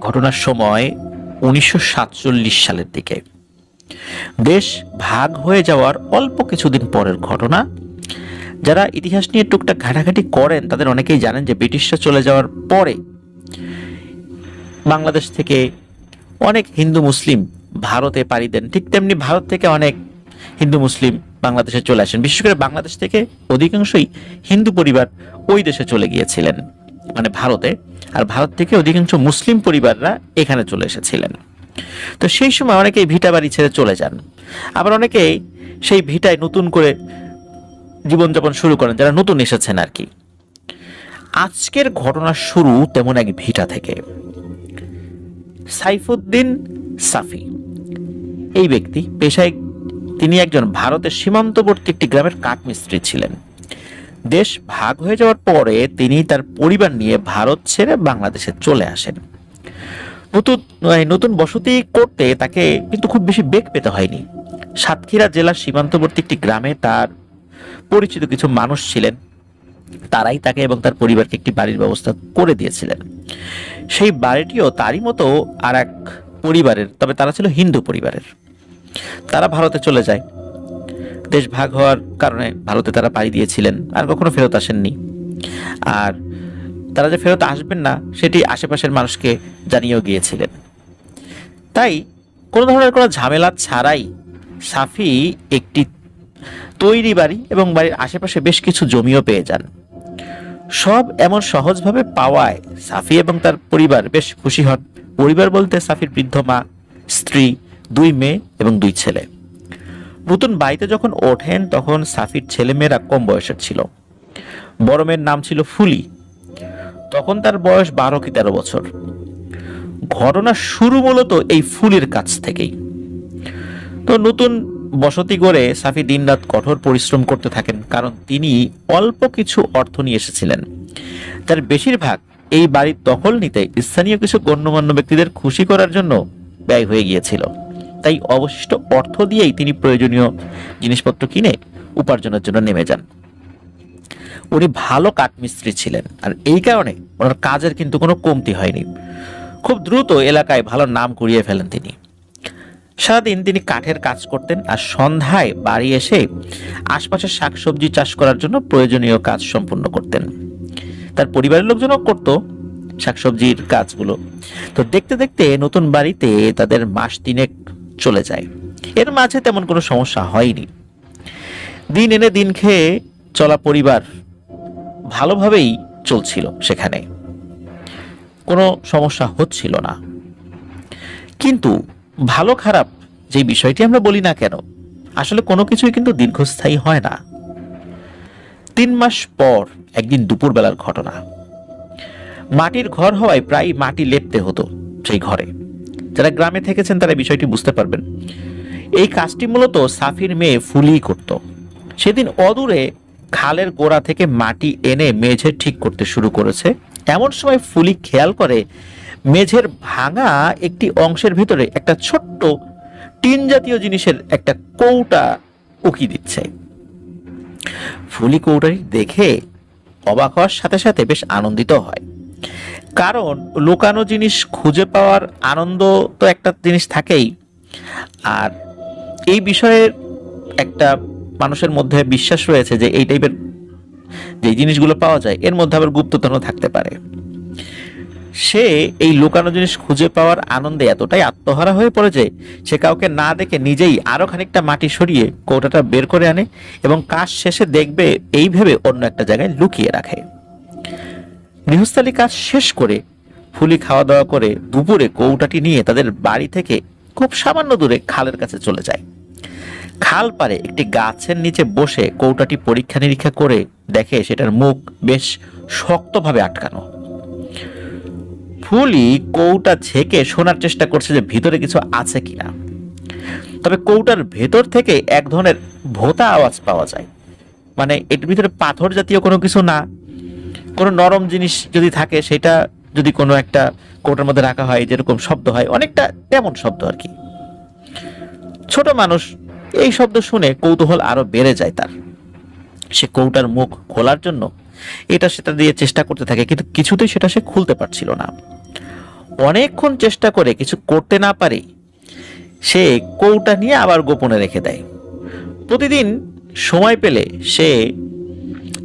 ঘটনার সময় 1947 সালের দিকে। দেশ ভাগ হয়ে যাওয়ার অল্প কিছুদিন পরের ঘটনা। যারা ইতিহাস নিয়ে টুকটাক ঘাটাঘাটি করেন তাদের অনেকেই জানেন যে ব্রিটিশরা চলে যাওয়ার পরে বাংলাদেশ থেকে অনেক হিন্দু মুসলিম ভারতে পাড়ি দেন, ঠিক তেমনি ভারত থেকে অনেক হিন্দু মুসলিম বাংলাদেশে চলে আসেন। বিশেষ করে বাংলাদেশ থেকে অধিকাংশই হিন্দু পরিবার ওই দেশে চলে গিয়েছিলেন, মানে ভারতে, আর ভারত থেকে অধিকাংশ মুসলিম পরিবাররা এখানে চলে এসেছিলেন। তো সেই সময় অনেকেই ভিটা বাড়ি ছেড়ে চলে যান, আবার অনেকেই সেই ভিটায় নতুন করে জীবনযাপন শুরু করেন, যারা নতুন এসেছেন আর কি। আজকের ঘটনার শুরু তেমন এক ভিটা থেকে। সাইফুদ্দিন সাফি এই ব্যক্তি পেশায় তিনি একজন ভারতের সীমান্তবর্তী একটি গ্রামের কাঠমিস্ত্রি ছিলেন। দেশ ভাগ হয়ে যাওয়ার পরে তিনি তার পরিবার নিয়ে ভারত ছেড়ে বাংলাদেশে চলে আসেন। নতুন বসতি করতে তাকে কিন্তু খুব বেশি বেগ পেতে হয়নি। সাতক্ষীরা জেলার সীমান্তবর্তী একটি গ্রামে তার পরিচিত কিছু মানুষ ছিলেন, তারাই তাকে এবং তার পরিবারকে একটি বাড়ির ব্যবস্থা করে দিয়েছিলেন। সেই বাড়িটিও তারই মতো আর এক পরিবারের, তবে তারা ছিল হিন্দু পরিবারের। তারা ভারতে চলে যায়। দেশ ভাগ হওয়ার কারণে ভারতে তারা পাড়ি দিয়েছিলেন, আর কখনো ফেরত আসেননি। আর তারা যে ফেরত আসবেন না সেটি আশেপাশের মানুষকে জানিয়েও গিয়েছিলেন। তাই কোনো ধরনের কোনো ঝামেলা ছাড়াই সাফি একটি তৈরি বাড়ি এবং বাড়ির আশেপাশে বেশ কিছু জমিও পেয়ে যান। সব এমন সহজভাবে পাওয়ায় সাফি এবং তার পরিবার বেশ খুশি হন। পরিবার বলতে সাফির বৃদ্ধ মা, স্ত্রী, 2 মেয়ে এবং 2 ছেলে। নতুন বাড়িতে যখন ওঠেন তখন সাফির ছেলেমেয়েরা কম বয়সের ছিল। বড় মেয়ের নাম ছিল ফুলি, তখন তার বয়স 12 কি 13 বছর। ঘটনা শুরু মূলত এই ফুলির কাছ থেকেই। তো নতুন বসতি করে সাফি দিনরাত কঠোর পরিশ্রম করতে থাকেন, কারণ তিনি অল্প কিছু অর্থ নিয়ে এসেছিলেন, যার বেশিরভাগ এই বাড়ির দখল নিতে স্থানীয় কিছু গণ্যমান্য ব্যক্তিদের খুশি করার জন্য ব্যয় হয়ে গিয়েছিল। তাই অবশিষ্ট অর্থ দিয়েই তিনি প্রয়োজনীয় জিনিসপত্র কিনে উপার্জনের জন্য নেমে যান। উনি ভালো কাঠমিস্ত্রি ছিলেন, আর এই কারণে ওনার কাজের কিন্তু কোনো কমতি হয়নি। খুব দ্রুত এলাকায় ভালো নাম কুড়িয়ে ফেলেন তিনি। সারাদিন তিনি কাঠের কাজ করতেন, আর সন্ধ্যায় বাড়ি এসে আশপাশের শাকসবজি চাষ করার জন্য প্রয়োজনীয় কাজ সম্পূর্ণ করতেন। তার পরিবারের লোকজনও করত শাকসবজির কাজগুলো। তো দেখতে দেখতে নতুন বাড়িতে তাদের মাস 3 চলে যায়। এর মাঝে তেমন কোনো সমস্যা হয়নি। দিন এনে দিন খেয়ে চলা পরিবার ভালোভাবেই চলছিল, সেখানে কোনো সমস্যা হচ্ছিল না। কিন্তু ভালো খারাপ যে বিষয়টি আমরা বলি না কেন, আসলে কোনো কিছুই কিন্তু দীর্ঘস্থায়ী হয় না। 3 মাস পর একদিন দুপুরবেলার ঘটনা। মাটির ঘর হওয়ায় প্রায় মাটি লেপতে হতো সেই ঘরে। যারা গ্রামে থেকেছেন তারা বিষয়টি বুঝতে পারবেন। এই কাজটি মূলত সাফির মেয়ে ফুলি করত। সেদিন অদূরে খালের গোড়া থেকে মাটি এনে মেঝে ঠিক করতে শুরু করেছে। এমন সময় ফুলি খেয়াল করে মেঝের ভাঙা একটি অংশের ভিতরে একটা ছোট্ট টিন জাতীয় জিনিসের একটা কৌটা উকি দিচ্ছে। ফুলি কৌটাটি দেখে অবাক হওয়ার সাথে সাথে বেশ আনন্দিত হয়, কারণ লুকানো জিনিস খুঁজে পাওয়ার আনন্দ তো একটা জিনিস থাকেই। আর এই বিষয়ের একটা মানুষের মধ্যে বিশ্বাস রয়েছে যে এই টাইপের যে জিনিসগুলো পাওয়া যায় এর মধ্যে আবার গুপ্তধনও থাকতে পারে। সে এই লুকানো জিনিস খুঁজে পাওয়ার আনন্দে এতটাই আত্মহারা হয়ে পড়ে যে সে কাউকে না দেখে নিজেই আরো খানিকটা মাটি সরিয়ে কৌটাটা বের করে আনে এবং কাজ শেষে দেখবে এই ভেবে অন্য একটা জায়গায় লুকিয়ে রাখে। গৃহস্থালী কাজ শেষ করে ফুলি খাওয়া দাওয়া করে দুপুরে কৌটাটি নিয়ে তাদের বাড়ি থেকে খুব সামান্য দূরে খালের কাছে চলে যায়। খাল পারে একটি গাছের নিচে বসে কৌটাটি পরীক্ষা নিরীক্ষা করে দেখে সেটার মুখ বেশ শক্তভাবে আটকানো। ফুলি কৌটা ঝেঁকে শোনার চেষ্টা করছে যে ভিতরে কিছু আছে কিনা। তবে কৌটার ভেতর থেকে এক ধরনের ভোঁতা আওয়াজ পাওয়া যায়। মানে এর ভিতরে পাথর জাতীয় কোনো কিছু না, কোনো নরম জিনিস যদি থাকে সেটা যদি কোনো একটা কৌটার মধ্যে রাখা হয় যেরকম শব্দ হয়, অনেকটা তেমন শব্দ আর কি। ছোট মানুষ এই শব্দ শুনে কৌতূহল আরো বেড়ে যায় তার। সে কৌটার মুখ খোলার জন্য এটা সেটা দিয়ে চেষ্টা করতে থাকে, কিন্তু কিছুতেই সেটা সে খুলতে পারছিল না। অনেকক্ষণ চেষ্টা করে কিছু করতে না পারে সে কৌটা নিয়ে আবার গোপনে রেখে দেয়। প্রতিদিন সময় পেলে সে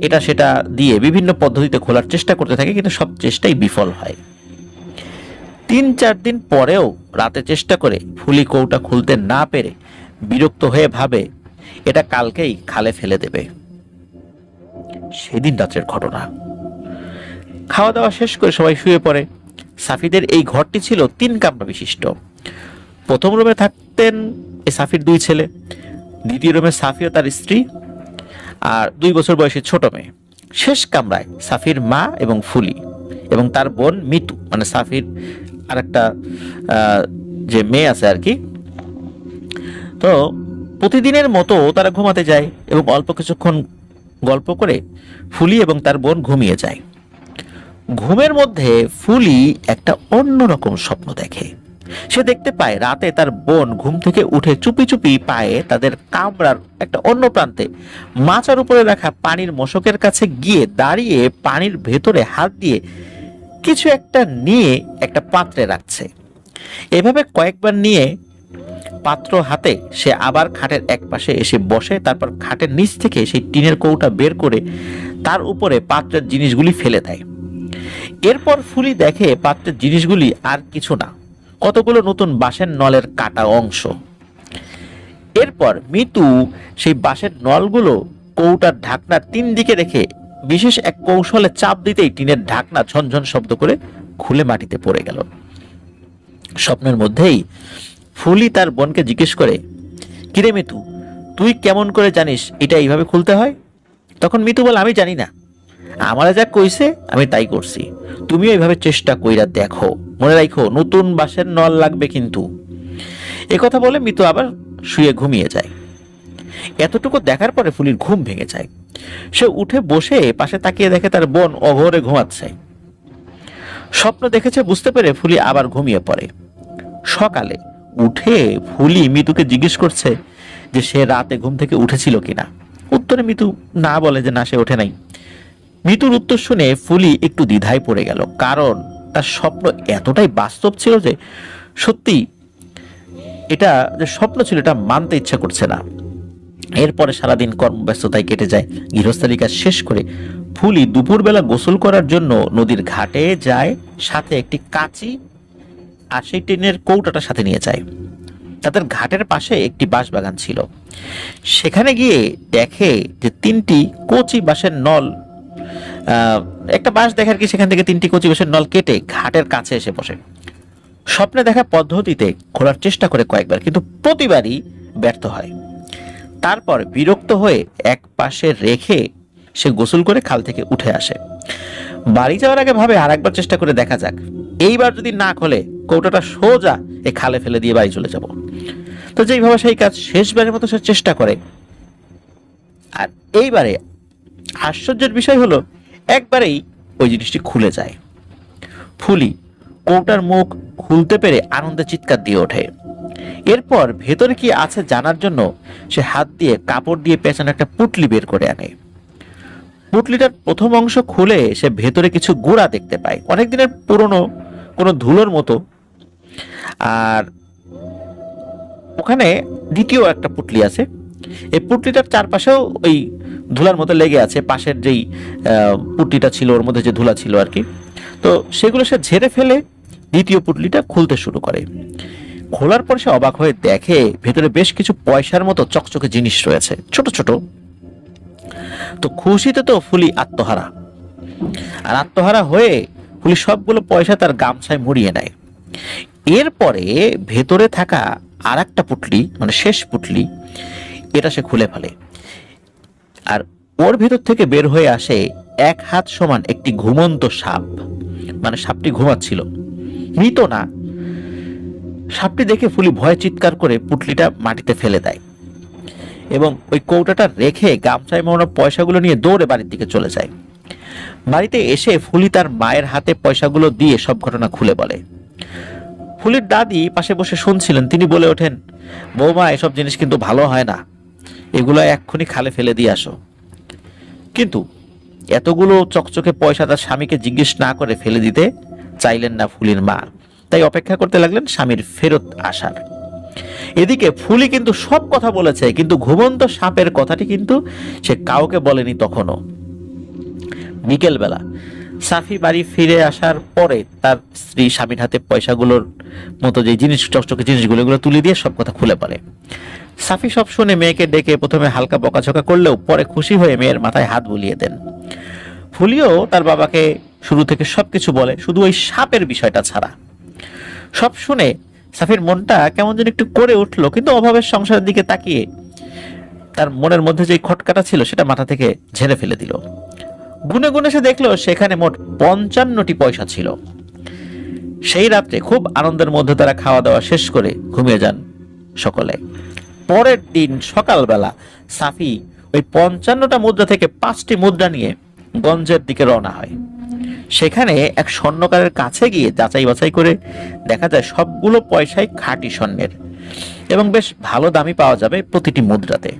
এটা সেটা দিয়ে বিভিন্ন পদ্ধতিতে খোলার চেষ্টা করতে থাকে, কিন্তু সব চেষ্টাই বিফল হয়। 3-4 দিন পরেও রাতে চেষ্টা করে ফুলি কৌটা খুলতে না পেরে বিরক্ত হয়ে ভাবে এটা কালকেই খালে ফেলে দেবে। সেদিন রাতের ঘটনা। খাওয়া দাওয়া শেষ করে সবাই শুয়ে পড়ে। সাফিদের এই ঘরটি ছিল 3 কামরা বিশিষ্ট। প্রথম রুমে থাকতেন এই সাফির 2 ছেলে, দ্বিতীয় রুমে সাফি ও তার স্ত্রী আর 2 বছর বয়সী ছোট মেয়ে। শেষ কামরায় সাফির মা এবং ফুলি এবং তার বোন মিতু, মানে সাফির আরেকটা যে মেয়ে আছে আর কি। তো প্রতিদিনের মতো তারা ঘুমাতে যায় এবং অল্প কিছুক্ষণ গল্প করে ফুলি এবং তার বোন ঘুমিয়ে যায়। ঘুমের মধ্যে ফুলি একটা অন্যরকম স্বপ্ন দেখে। সে দেখতে পায় রাতে তার বোন ঘুম থেকে উঠে চুপি চুপি পায়ে তাদের কামরার একটা অন্য প্রান্তে মাচার উপরে রাখা পানির মশকের কাছে গিয়ে দাঁড়িয়ে পানির ভেতরে হাত দিয়ে কিছু একটা নিয়ে একটা পাত্রে রাখছে। এভাবে কয়েকবার নিয়ে পাত্র হাতে সে আবার খাটের এক পাশে এসে বসে, তারপর খাটের নিচ থেকে সেই টিনের কৌটা বের করে তার উপরে পাত্রের জিনিসগুলি ফেলে দেয়। এরপর ফুলি দেখে পাত্রের জিনিসগুলি আর কিছু না, কতগুলো নতুন বাঁশের নলের কাটা অংশ। এরপর মিতু সেই বাঁশের নলগুলো কৌটার ঢাকনার 3 দিকে রেখে বিশেষ এক কৌশলে চাপ দিতেই টিনের ঢাকনা ঝনঝন শব্দ করে খুলে মাটিতে পড়ে গেল। স্বপ্নের মধ্যেই ফুলি তার বোনকে জিজ্ঞেস করে, কিরে মিতু, তুই কেমন করে জানিস এটা এইভাবে খুলতে হয়? তখন মিতু বলে, আমি জানি না, আমারা যা কইছে আমি তাই করছি, তুমিও এইভাবে চেষ্টা কইরা দেখো, মনে রাখো নতুন বাঁশের নল লাগবে কিন্তু। একথা বলে মিতু আবার শুয়ে ঘুমিয়ে যায়। এতটুকু দেখার পরে ফুলির ঘুম ভেঙে যায়। সে উঠে বসে পাশে তাকিয়ে দেখে তার বোন অঘোরে ঘুমাচ্ছে। স্বপ্ন দেখেছে বুঝতে পেরে ফুলি আবার ঘুমিয়ে পড়ে। সকালে উঠে ফুলি মিতুকে জিজ্ঞেস করছে যে সে রাতে ঘুম থেকে উঠেছিল কিনা। উত্তরে মিতু না বলে যে না, সে ওঠে নাই। মিতুর উত্তর শুনে ফুলি একটু দ্বিধায় পড়ে গেল, কারণ তার স্বপ্ন এতটাই বাস্তব ছিল যে সত্যি এটা যে স্বপ্ন ছিল এটা মানতে ইচ্ছা করছে না। এরপরে সারাদিন কর্মব্যস্ততায় কেটে যায়। গৃহস্থালী কাজ শেষ করে ফুলি দুপুরবেলা গোসল করার জন্য নদীর ঘাটে যায়, সাথে একটি কাঁচি আর সেই টিনের কৌটাটা সাথে নিয়ে যায়। তাদের ঘাটের পাশে একটি বাঁশ বাগান ছিল। সেখানে গিয়ে দেখে যে 3টি কচি বাঁশের নল, একটা বাঁশ দেখার কি সেখান থেকে 3টি কচি বাঁশের নল কেটে ঘাটের কাছে এসে বসে। স্বপ্নে দেখা পদ্ধতিতে খোলার চেষ্টা করে কয়েকবার, কিন্তু প্রতিবারই ব্যর্থ হয়। তারপর বিরক্ত হয়ে এক পাশে রেখে সে গোসল করে খাল থেকে উঠে আসে। বাড়ি যাওয়ার আগে ভাবে আর একবার চেষ্টা করে দেখা যাক, এইবার যদি না খোলে কৌটাটা সোজা এ খালে ফেলে দিয়ে বাড়ি চলে যাব। তো যেইভাবে সেই কাজ শেষবারের মতো সে চেষ্টা করে। আর এইবারে আশ্চর্যের বিষয় হলো একবারেই ওই জিনিসটি খুলে যায়। ফুলি কৌটার মুখ খুলতে পেরে আনন্দে চিৎকার দিয়ে ওঠে। এরপর ভেতরে কি আছে জানার জন্য সে হাত দিয়ে কাপড় দিয়ে পেছনে একটা পুটলি বের করে আনে। পুটলিটার প্রথম অংশ খুলে সে ভেতরে কিছু গুঁড়া দেখতে পায়, অনেক দিনের পুরনো কোনো ধুলোর মতো। আর ওখানে দ্বিতীয় একটা পুটলি আছে। এই পুটলিটার চারপাশেও ওই ধুলার মতো লেগে আছে, পাশের যেই পুটলিটা ছিল ওর মধ্যে যে ধুলা ছিল আর কি। তো সেগুলো সে ঝেড়ে ফেলে দ্বিতীয় পুটলিটা খুলতে শুরু করে। খোলার পর সে অবাক হয়ে দেখে ভেতরে বেশ কিছু পয়সার মতো চকচকে জিনিস রয়েছে, ছোট ছোট। তো খুশিতে তো ফুলি আত্মহারা, আর আত্মহারা হয়ে ফুলি সবগুলো পয়সা তার গামছায় মুড়িয়ে নেয়। এরপরে ভেতরে থাকা আর একটা পুটলি, মানে শেষ পুটলি, এটা সে খুলে ফেলে। আর ওর ভেতর থেকে বের হয়ে আসে 1 হাত সমান একটি ঘুমন্ত সাপ। মানে সাপটি ঘুমাচ্ছিল, মৃত না। সাপটি দেখে ফুলি ভয়ে চিৎকার করে পুটলিটা মাটিতে ফেলে দেয় এবং ওই কৌটাটা রেখে গামছায় মোড়ানো পয়সাগুলো নিয়ে দৌড়ে বাড়ির দিকে চলে যায়। বাড়িতে এসে ফুলি তার মায়ের হাতে পয়সাগুলো দিয়ে সব ঘটনা খুলে বলে। ফুলির দাদি পাশে বসে শুনছিলেন। তিনি বলে ওঠেন, বৌমা, এসব জিনিস কিন্তু ভালো হয় না, এগুলো এক্ষুনি খালে ফেলে দিয়ে আসো। কিন্তু এতগুলো চকচকে পয়সা তার স্বামীকে জিজ্ঞেস না করে ফেলে দিতে চাইলেন না ফুলির মা। তাই অপেক্ষা করতে লাগলেন স্বামীর ফেরত আসার। এদিকে ফুলি কিন্তু সব কথা বলেছে, কিন্তু ঘুমন্ত সাপের কথাটি কিন্তু সে কাউকে বলেনি তখনও। বিকেলবেলা সাফি বাড়ি ফিরে আসার পরে তার স্ত্রী স্বামীর হাতে পয়সাগুলোর মতো যে জিনিস, চকচকে জিনিসগুলো, এগুলো তুলে দিয়ে সব কথা খুলে পড়ে। সাফি সব শুনে মেয়েকে ডেকে প্রথমে হালকা বকাঝকা করলেও পরে খুশি হয়ে মেয়ের মাথায় হাত বুলিয়ে দেন। ফুলিও তার বাবাকে শুরু থেকে সবকিছু বলে, শুধু ওই সাপের বিষয়টা ছাড়া। সব শুনে সাফির মনটা কেমন যেন একটু করে উঠলো, কিন্তু অভাবের সংসারের দিকে তাকিয়ে তার মনের মধ্যে যে খটকাটা ছিল সেটা মাথা থেকে ঝেড়ে ফেলে দিল। গুনে গুনে সে দেখলো সেখানে মোট 55টি পয়সা ছিল। সেই রাত্রে খুব আনন্দের মধ্যে তারা খাওয়া দাওয়া শেষ করে ঘুমিয়ে যান সকলে। পরের দিন সকালবেলা সাফি ওই 55টা মুদ্রা থেকে 5টি মুদ্রা নিয়ে গঞ্জের দিকে রওনা হয়। সেখানে এক স্বর্ণকারের কাছে গিয়ে যাচাই বাছাই করে দেখা যায় সবগুলো পয়সাই খাঁটি স্বর্ণের এবং বেশ ভালো দামই পাওয়া যাবে প্রতিটি মুদ্রাতে।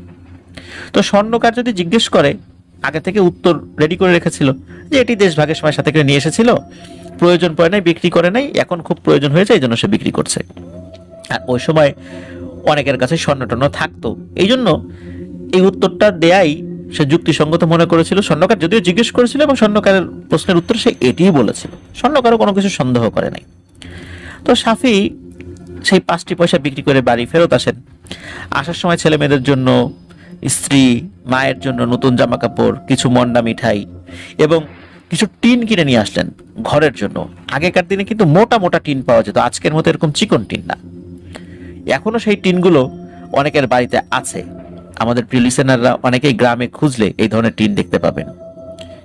তো স্বর্ণকার যদি জিজ্ঞেস করে, আগে থেকে উত্তর রেডি করে রেখেছিল যে এটি দেশভাগের সময় সাথে করে নিয়ে এসেছিল, প্রয়োজন পড়ে নাই, বিক্রি করে নাই, এখন খুব প্রয়োজন হয়েছে এই জন্য সে বিক্রি করছে। আর ওই সময় অনেকের কাছে স্বর্ণ টর্ণ থাকতো, এই জন্য এই উত্তরটা দেয়াই সে যুক্তিসঙ্গত মনে করেছিল। স্বর্ণকার যদিও জিজ্ঞেস করেছিল এবং স্বর্ণকারের প্রশ্নের উত্তর সে এটিই বলেছিল, স্বর্ণকারও কোনো কিছু সন্দেহ করে নাই। তো সাফি সেই 5টি পয়সা বিক্রি করে বাড়ি ফেরত আসেন। আসার সময় ছেলে মেয়েদের জন্য, স্ত্রী মায়ের জন্য নতুন জামা কাপড়, কিছু মন্ডা মিঠাই এবং কিছু টিন কিনে নিয়ে আসলেন ঘরের জন্য। আগেকার দিনে কিন্তু মোটা মোটা টিন পাওয়া যেত, আজকের মতো এরকম চিকন টিন না। এখনো সেই টিনগুলো অনেকের বাড়িতে আছে। আমাদের প্রিয় লিসেনাররা অনেকেই গ্রামে খুঁজলে এই ধরনের টিন দেখতে পাবেন,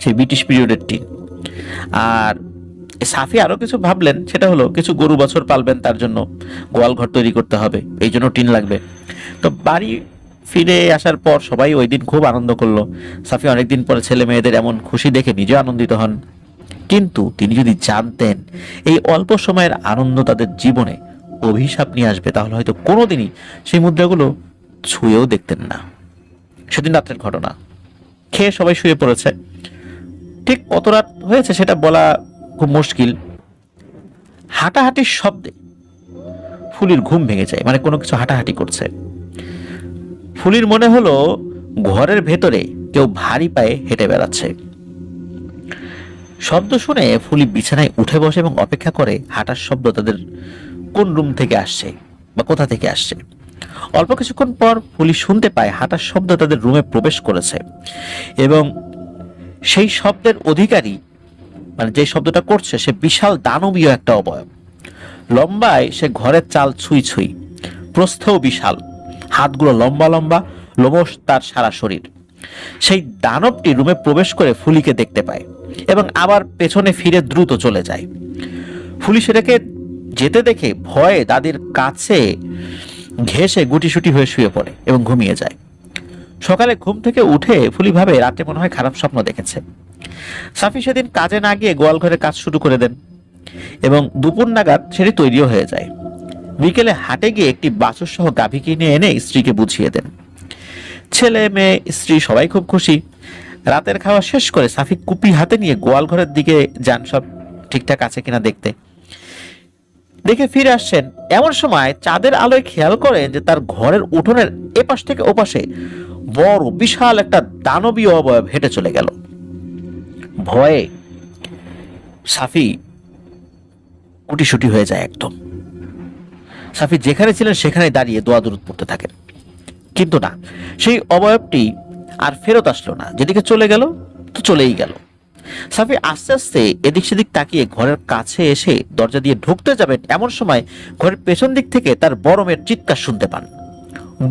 সেই ব্রিটিশ পিরিয়ডের টিন। আর সাফি আরো কিছু ভাবলেন, সেটা হলো কিছু গরু বছর পালবেন, তার জন্য গোয়াল ঘর তৈরি করতে হবে, এই জন্য টিন লাগবে। তো বাড়ি ফিরে আসার পর সবাই ওই দিন খুব আনন্দ করলো। সাফি অনেকদিন পরে ছেলে মেয়েদের এমন খুশি দেখে নিজেও আনন্দিত হন। কিন্তু তিনি যদি জানতেন এই অল্প সময়ের আনন্দ তাদের জীবনে অভিশাপ নিয়ে আসবে, তাহলে হয়তো কোনোদিনই সেই মুদ্রাগুলো ছুঁয়েও দেখতেন না। সেদিন রাত্রের ঘটনা, খেয়ে সবাই শুয়ে পড়েছে। ঠিক কত রাত হয়েছে সেটা বলা খুব মুশকিল। হাঁটাহাঁটির শব্দে ফুলির ঘুম ভেঙে যায়, মানে কোনো কিছু হাঁটাহাঁটি করছে। ফুলির মনে হলো ঘরের ভেতরে কেউ ভারী পায়ে হেঁটে বেড়াচ্ছে। শব্দ শুনে ফুলি বিছানায় উঠে বসে এবং অপেক্ষা করে হাঁটার শব্দ তাদের কোন রুম থেকে আসছে বা কোথা থেকে আসছে। অল্প কিছুক্ষণ পর ফুলি শুনতে পায় হাঁটার শব্দ তাদের রুমে প্রবেশ করেছে এবং সেই শব্দের অধিকারী, মানে যে শব্দটা করছে, সে বিশাল দানবীয় একটা অবয়ব। লম্বায় সে ঘরের চাল ছুঁই ছুঁই, প্রস্থেও বিশাল, হাতগুলো লম্বা লম্বা, লোমশ তার সারা শরীর। সেই দানবটি রুমে প্রবেশ করে ফুলিকে দেখতে পায় এবং আবার পেছনে ফিরে দ্রুত চলে যায়। ফুলি সেটাকে যেতে দেখে ভয়ে দাদির কাছে ঘেঁষে গুটিসুটি হয়ে শুয়ে পড়ে এবং ঘুমিয়ে যায়। সকালে ঘুম থেকে উঠে ফুলি ভাবে রাতে মনে হয় খারাপ স্বপ্ন দেখেছে। সাফি সেদিন কাজে না গিয়ে গোয়াল ঘরে কাজ শুরু করে দেন এবং দুপুর নাগাদ সেটি তৈরিও হয়ে যায়। বিকেলে হাটে গিয়ে একটি বাছুর সহ গাভী কিনে এনে স্ত্রীকে বুঝিয়ে দেন। ছেলে মেয়ে স্ত্রী সবাই খুব খুশি। রাতের খাওয়া শেষ করে সাফি কুপি হাতে নিয়ে গোয়াল ঘরের দিকে যান সব ঠিকঠাক আছে কিনা দেখতে। দেখে ফিরে আসছেন, এমন সময় চাঁদের আলোয় খেয়াল করেন যে তার ঘরের উঠোনের এপাশ থেকে ওপাশে বড় বিশাল একটা দানবীয় অবয়ব হেঁটে চলে গেল। ভয়ে সাফি গুটিসুটি হয়ে যায় একদম। সাফি যেখানে ছিলেন সেখানে দাঁড়িয়ে দোয়া দরুদ পড়তে থাকেন, কিন্তু না, সেই অবয়বটি আর ফেরত আসলো না। যেদিকে চলে গেল তো চলেই গেল। সাফি আস্তে আস্তে এদিক সেদিক তাকিয়ে ঘরের কাছে এসে দরজা দিয়ে ঢুকতে যাবেন, এমন সময় ঘরের পেছন দিক থেকে তার বড় মেয়ের চিৎকার শুনতে পান।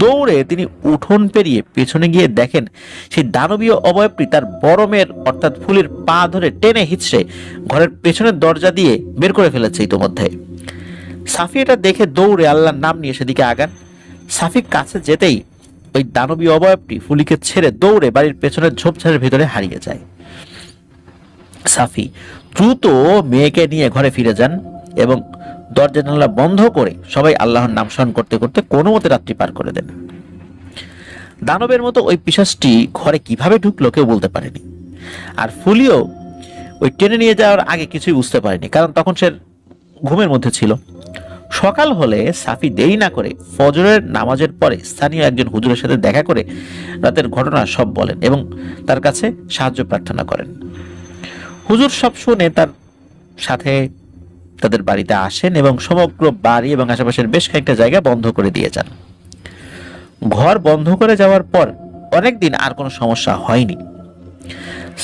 দৌড়ে তিনি উঠোন পেরিয়ে পেছনে গিয়ে দেখেন সেই দানবীয় অবয়বটি তার বড় মেয়ের অর্থাৎ ফুলির পা ধরে টেনে হিচড়ে ঘরের পেছনের দরজা দিয়ে বের করে ফেলেছে ইতোমধ্যে। সাফি এটা দেখে দৌড়ে আল্লাহর নাম নিয়ে সেদিকে আগান। সাফির কাছে যেতেই ওই দানবীয় অবয়বটি ফুলিকে ছেড়ে দৌড়ে বাড়ির পেছনের ঝোপঝাড়ের ভিতরে হারিয়ে যায়। সাফি দ্রুত মেয়েকে নিয়ে ঘরে ফিরে যান এবং দরজা জানালা বন্ধ করে সবাই আল্লাহর নাম স্মরণ করতে করতে কোনো মতে রাত্রি পার করে দেন। দানবের মতো ওই পিশাচটি ঘরে কিভাবে ঢুকলো কেউ বলতে পারেনি। আর ফুলিও ওই টেনে নিয়ে যাওয়ার আগে কিছুই বুঝতে পারেনি, কারণ তখন সে ঘুমের মধ্যে ছিল। সকাল হলে সাফি দেরি না করে ফজরের নামাজের পরে স্থানীয় একজন হুজুরের সাথে দেখা করে রাতের ঘটনা সব বলেন এবং তার কাছে সাহায্য প্রার্থনা করেন। হুজুর সব শুনে তার সাথে তাদের বাড়িতে আসেন এবং সমগ্র বাড়ি এবং আশেপাশের বেশ কয়েকটা জায়গা বন্ধ করে দিয়ে যান। ঘর বন্ধ করে যাওয়ার পর অনেকদিন আর কোনো সমস্যা হয়নি।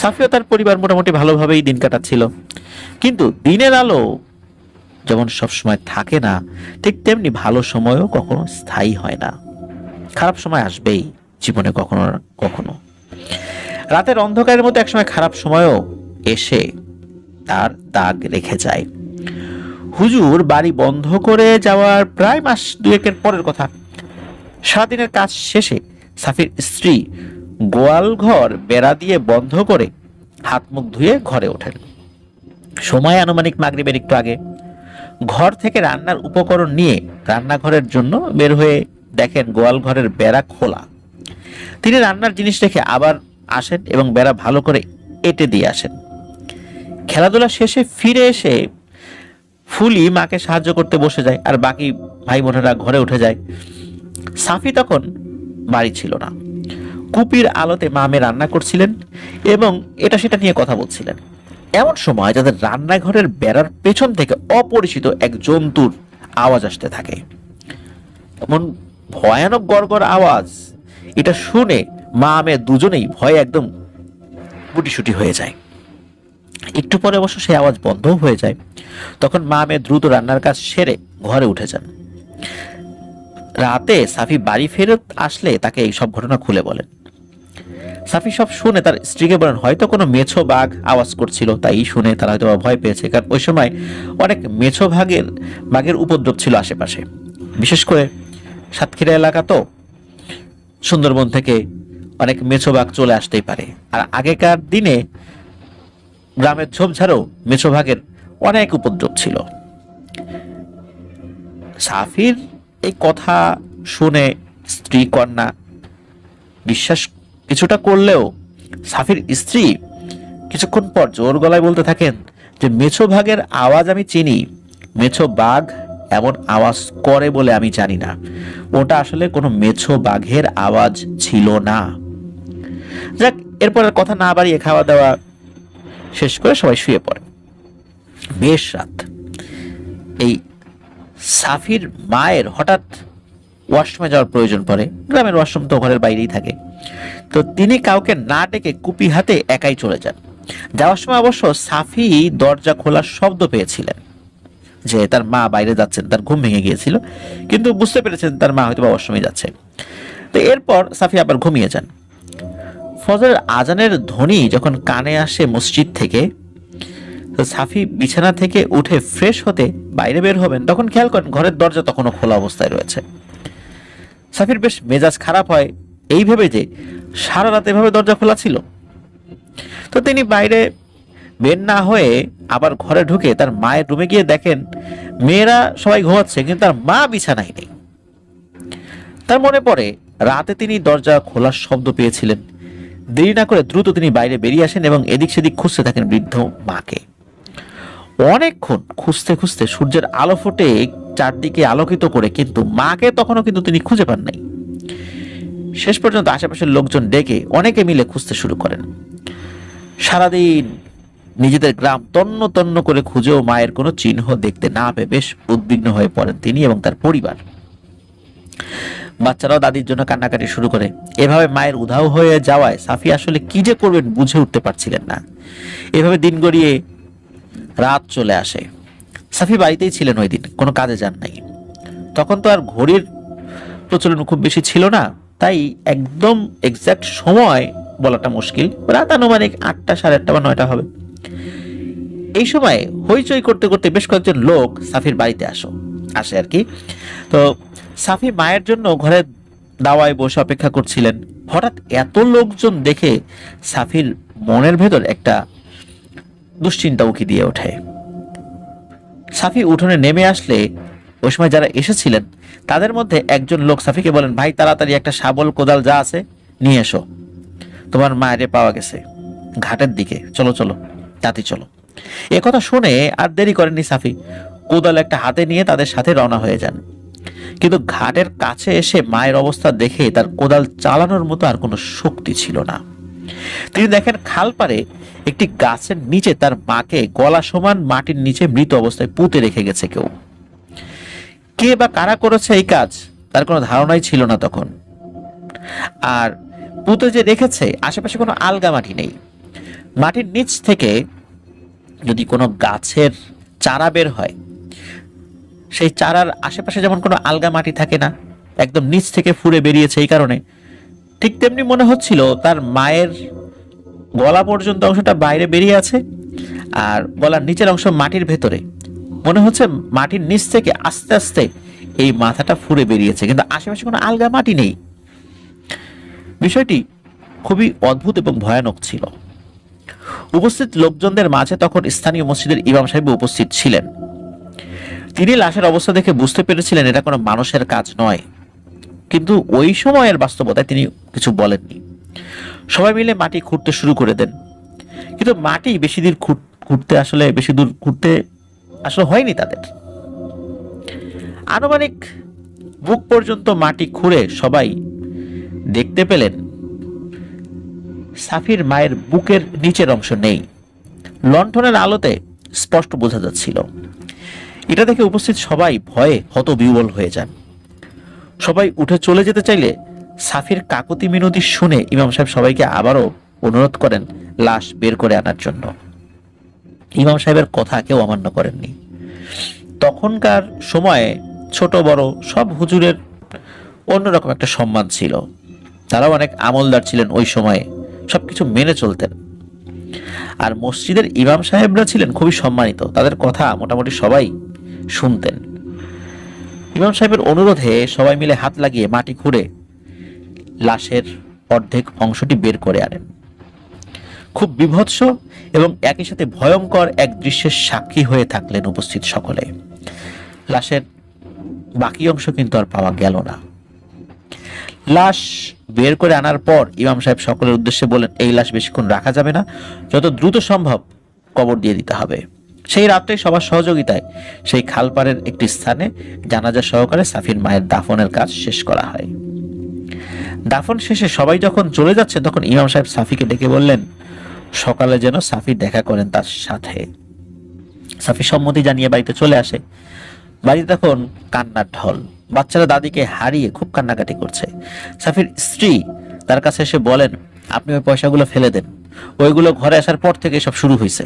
সাফি ও তার পরিবার মোটামুটি ভালোভাবেই দিন কাটাচ্ছিল। কিন্তু দিনের আলো যেমন সবসময় থাকে না, ঠিক তেমনি ভালো সময়ও কখনো স্থায়ী হয় না। খারাপ সময় আসবেই জীবনে কখনো না কখনো। রাতের অন্ধকারের মতো একসময় খারাপ সময়ও এসে তার দাগ রেখে যায়। হুজুর বাড়ি বন্ধ করে যাওয়ার প্রায় মাস দুয়েকের পরের কথা। সারাদিনের কাজ শেষে সাফির স্ত্রী গোয়াল ঘর বেড়া দিয়ে বন্ধ করে হাত মুখ ধুয়ে ঘরে ওঠেন। সময় আনুমানিক মাগরিবের একটু আগে। ঘর থেকে রান্নার উপকরণ নিয়ে রান্নাঘরের জন্য বের হয়ে দেখেন গোয়াল ঘরের বেড়া খোলা। তিনি রান্নার জিনিস রেখে আবার আসেন এবং বেড়া ভালো করে এঁটে দিয়ে আসেন। খেলাধুলা শেষে ফিরে এসে ফুলি মাকে সাহায্য করতে বসে যায় আর বাকি ভাই বোনেরা ঘরে উঠে যায়। সাফি তখন বাড়ি ছিল না। কুপির আলোতে মা মেয়ে রান্না করছিলেন এবং এটা সেটা নিয়ে কথা বলছিলেন। এমন সময় যাদের রান্নাঘরের বেড়ার পেছন থেকে অপরিচিত এক জন্তুর আওয়াজ আসতে থাকে। এমন ভয়ানক গড়গড় আওয়াজ, এটা শুনে মা মেয়ে দুজনেই ভয়ে একদম গুটিসুটি হয়ে যায়। একটু পরে অবশ্য সেই আওয়াজ বন্ধও হয়ে যায়। তখন মা মেয়ে দ্রুত রান্নার কাজ সেরে ঘরে উঠে যান। রাতে সাফি বাড়ি ফেরত আসলে তাকে এই সব ঘটনা খুলে বলেন। সাফি সব শুনে তার স্ত্রীকে বলেন হয়তো কোনো মেছো বাঘ আওয়াজ করছিল, তাই শুনে তারা হয়তো ভয় পেয়েছে, কারণ ওই সময় অনেক মেছো বাঘের উপদ্রব ছিল আশেপাশে। বিশেষ করে সাতক্ষীরা এলাকা তো, সুন্দরবন থেকে অনেক মেছো বাঘ চলে আসতেই পারে। আর আগেকার দিনে গ্রামের ঝোপঝাড়েও মেছো বাঘের অনেক উপদ্রব ছিল। সাফির এই কথা শুনে স্ত্রী কন্যা বিশ্বাস কিছুটা করলেও সাফির স্ত্রী কিছুক্ষণ পর জোর গলায় বলতে থাকেন যে মেছো বাঘের আওয়াজ আমি চিনি, মেছো বাঘ এমন আওয়াজ করে বলে আমি জানি না, ওটা আসলে কোনো মেছো বাঘের আওয়াজ ছিল না। যাক, এরপর আর কথা না বাড়িয়ে খাওয়া দাওয়া শেষ করে সবাই শুয়ে পড়ে। বেশ রাত। এই সাফির মায়ের হঠাৎ ওয়াশরুমে যাওয়ার প্রয়োজন পড়ে। গ্রামের ওয়াশরুম তো ঘরের বাইরেই থাকে। তো তিনি কাউকে না ডেকে কুপি হাতে একাই চলে যান। যাওয়ার সময় অবশ্য সাফি দরজা খোলার শব্দ পেয়েছিলেন যে তার মা বাইরে যাচ্ছেন, তার ঘুম ভেঙে গিয়েছিল, কিন্তু বুঝতে পেরেছেন তার মা হয়তো ওয়াশরুমে যাচ্ছে। তো এরপর সাফি আবার ঘুমিয়ে যান। ফজরের আজানের ধ্বনি যখন কানে আসে মসজিদ থেকে, তো সাফি বিছানা থেকে উঠে ফ্রেশ হতে বাইরে বের হবেন, তখন খেয়াল করেন ঘরের দরজা তখনও খোলা অবস্থায় রয়েছে। সাফির বেশ মেজাজ খারাপ হয় এই ভেবে যে সারা রাত এভাবে দরজা খোলা ছিল। তো তিনি বাইরে বের না হয়ে আবার ঘরে ঢুকে তার মায়ের রুমে গিয়ে দেখেন মেয়েরা সবাই ঘুমাচ্ছে, কিন্তু তার মা বিছানায় নেই। তার মনে পড়ে রাতে তিনি দরজা খোলার শব্দ পেয়েছিলেন। দেরি না করে দ্রুত তিনি বাইরে বেরিয়ে আসেন এবং এদিক সেদিক খুঁজতে থাকেন বৃদ্ধ মাকে। অনেকক্ষণ খুঁজতে খুঁজতে সূর্যের আলো ফুটে চারদিকে আলোকিত করে, কিন্তু মাকে তখনও কিন্তু তিনি খুঁজে পান নাই। শেষ পর্যন্ত আশেপাশের লোকজন ডেকে অনেকে মিলে খুঁজতে শুরু করেন। সারাদিন নিজেদের গ্রাম তন্ন তন্ন করে খুঁজেও মায়ের কোনো চিহ্ন দেখতে না পেয়ে বেশ উদ্বিগ্ন হয়ে পড়েন তিনি এবং তার পরিবার। বাচ্চারাও দাদির জন্য কান্নাকাটি শুরু করে। এভাবে মায়ের উধাও হয়ে যাওয়ায় সাফি আসলে কি যে করবেন বুঝে উঠতে পারছিলেন না। এভাবে দিন গড়িয়ে রাত চলে আসে। সাফি বাড়িতেই ছিলেন ওই দিন, কোনো কাজে যান নাই। তখন তো আর ঘড়ির প্রচলন খুব বেশি ছিল না, তাই একদম এক্সাক্ট সময় বলাটা মুশকিল। রাত আনুমানিক 8টা, 8:30 বা 9টা হবে। এই সময় হইচই করতে করতে বেশ কয়েকজন লোক সাফির বাড়িতে আসে আর কি। তো সাফি মায়ের জন্য ঘরে দাওয়ায় বসে অপেক্ষা করছিলেন। হঠাৎ এত লোকজন দেখে সাফির মনের ভেতর একটা দুশ্চিন্তা উকি দিয়ে ওঠে। সাফি উঠোনে নেমে আসলে ওই সময় যারা এসেছিলেন তাদের মধ্যে একজন লোক সাফিকে বলেন, ভাই তাড়াতাড়ি একটা শাবল কোদাল যা আছে নিয়ে এসো, তোমার মায়েরে পাওয়া গেছে ঘাটের দিকে, চলো চলো তাতে চলো। একথা শুনে আর দেরি করেননি সাফি। কোদাল একটা হাতে নিয়ে তাদের সাথে রওনা হয়ে যান। কিন্তু ঘাটের কাছে এসে মায়ের অবস্থা দেখে তার কোদাল চালানোর মতো আর কোনো শক্তি ছিল না। তিনি দেখেন খাল পাড়ে একটি গাছের নিচে তার মাকে গলা সমান মাটির নিচে মৃত অবস্থায় পুঁতে রেখে গেছে কেউ। কে বা কারা করেছে এই কাজ তার কোনো ধারণাই ছিল না তখন। আর পুঁতে যে রেখেছে আশেপাশে কোনো আলগা মাটি নেই। মাটির নিচ থেকে যদি কোনো গাছের চারা বের হয়, সেই চারার আশেপাশে যেমন কোনো আলগা মাটি থাকে না, একদম নিচ থেকে ফুঁড়ে বেরিয়েছে এই কারণে, ঠিক তেমনি মনে হচ্ছিল তার মায়ের গলা পর্যন্ত অংশটা বাইরে বেরিয়ে আছে আর গলার নিচের অংশ মাটির ভেতরে। মনে হচ্ছে মাটির নিচ থেকে আস্তে আস্তে এই মাথাটা ফুঁড়ে বেরিয়েছে, কিন্তু আশেপাশে কোনো আলগা মাটি নেই। বিষয়টি খুবই অদ্ভুত এবং ভয়ানক ছিল। উপস্থিত লোকজনদের মাঝে তখন স্থানীয় মসজিদের ইমাম সাহেব উপস্থিত ছিলেন। তিনি লাশের অবস্থা দেখে বুঝতে পেরেছিলেন এটা কোনো মানুষের কাজ নয়, কিন্তু ওই সময়ের বাস্তবতায় তিনি কিছু বলেননি। সবাই মিলে মাটি খুঁড়তে শুরু করে দেন, কিন্তু মাটি বেশি দূর খুঁড়তে আসলে হয়নি তাদের। আনুমানিক বুক পর্যন্ত মাটি খুঁড়ে সবাই দেখতে পেলেন সাফির মায়ের বুকের নিচের অংশ নেই। লণ্ঠনের আলোতে স্পষ্ট বোঝা যাচ্ছিল। এটা দেখে উপস্থিত সবাই ভয়ে হতবিহ্বল হয়ে যান। সবাই উঠে চলে যেতে চাইলে সাফির কাকুতি মিনতি শুনে ইমাম সাহেব সবাইকে আবারও অনুরোধ করেন লাশ বের করে আনার জন্য। ইমাম সাহেবের কথা কেউ অমান্য করেননি। তখনকার সময়ে ছোট বড় সব হুজুরের অন্যরকম একটা সম্মান ছিল। তারাও অনেক আমলদার ছিলেন, ওই সময়ে সবকিছু মেনে চলতেন। আর মসজিদের ইমাম সাহেবরা ছিলেন খুবই সম্মানিত, তাদের কথা মোটামুটি সবাই শুনতেন। ইমাম সাহেবের অনুরোধে সবাই মিলে হাত লাগিয়ে মাটি খুঁড়ে লাশের অর্ধেক অংশটি বের করে আনেন। খুব বীভৎস এবং একই সাথে ভয়ঙ্কর এক দৃশ্যের সাক্ষী হয়ে থাকলেন উপস্থিত সকলে। লাশের বাকি অংশ কিন্তু আর পাওয়া গেল না। লাশ বের করে আনার পর ইমাম সাহেব সকলের উদ্দেশ্যে বলেন, এই লাশ বেশিক্ষণ রাখা যাবে না, যত দ্রুত সম্ভব কবর দিয়ে দিতে হবে। সেই রাত্রে সবার সহযোগিতায় সেই খালপাড়ের একটি স্থানে জানাজা সহকারে সাফির মায়ের দাফনের কাজ শেষ করা হয়। দাফন শেষে সবাই যখন চলে যাচ্ছে তখন ইমাম সাহেব সাফিকে ডেকে বললেন সকালে যেন সাফি দেখা করেন তার সাথে। সাফি সম্মতি জানিয়ে বাড়িতে চলে আসে। বাড়িতে তখন কান্নার ঢল। বাচ্চারা দাদিকে হারিয়ে খুব কান্নাকাটি করছে। সাফির স্ত্রী তার কাছে এসে বলেন, আপনি ওই পয়সাগুলো ফেলে দেন, ওইগুলো ঘরে আসার পর থেকে সব শুরু হয়েছে।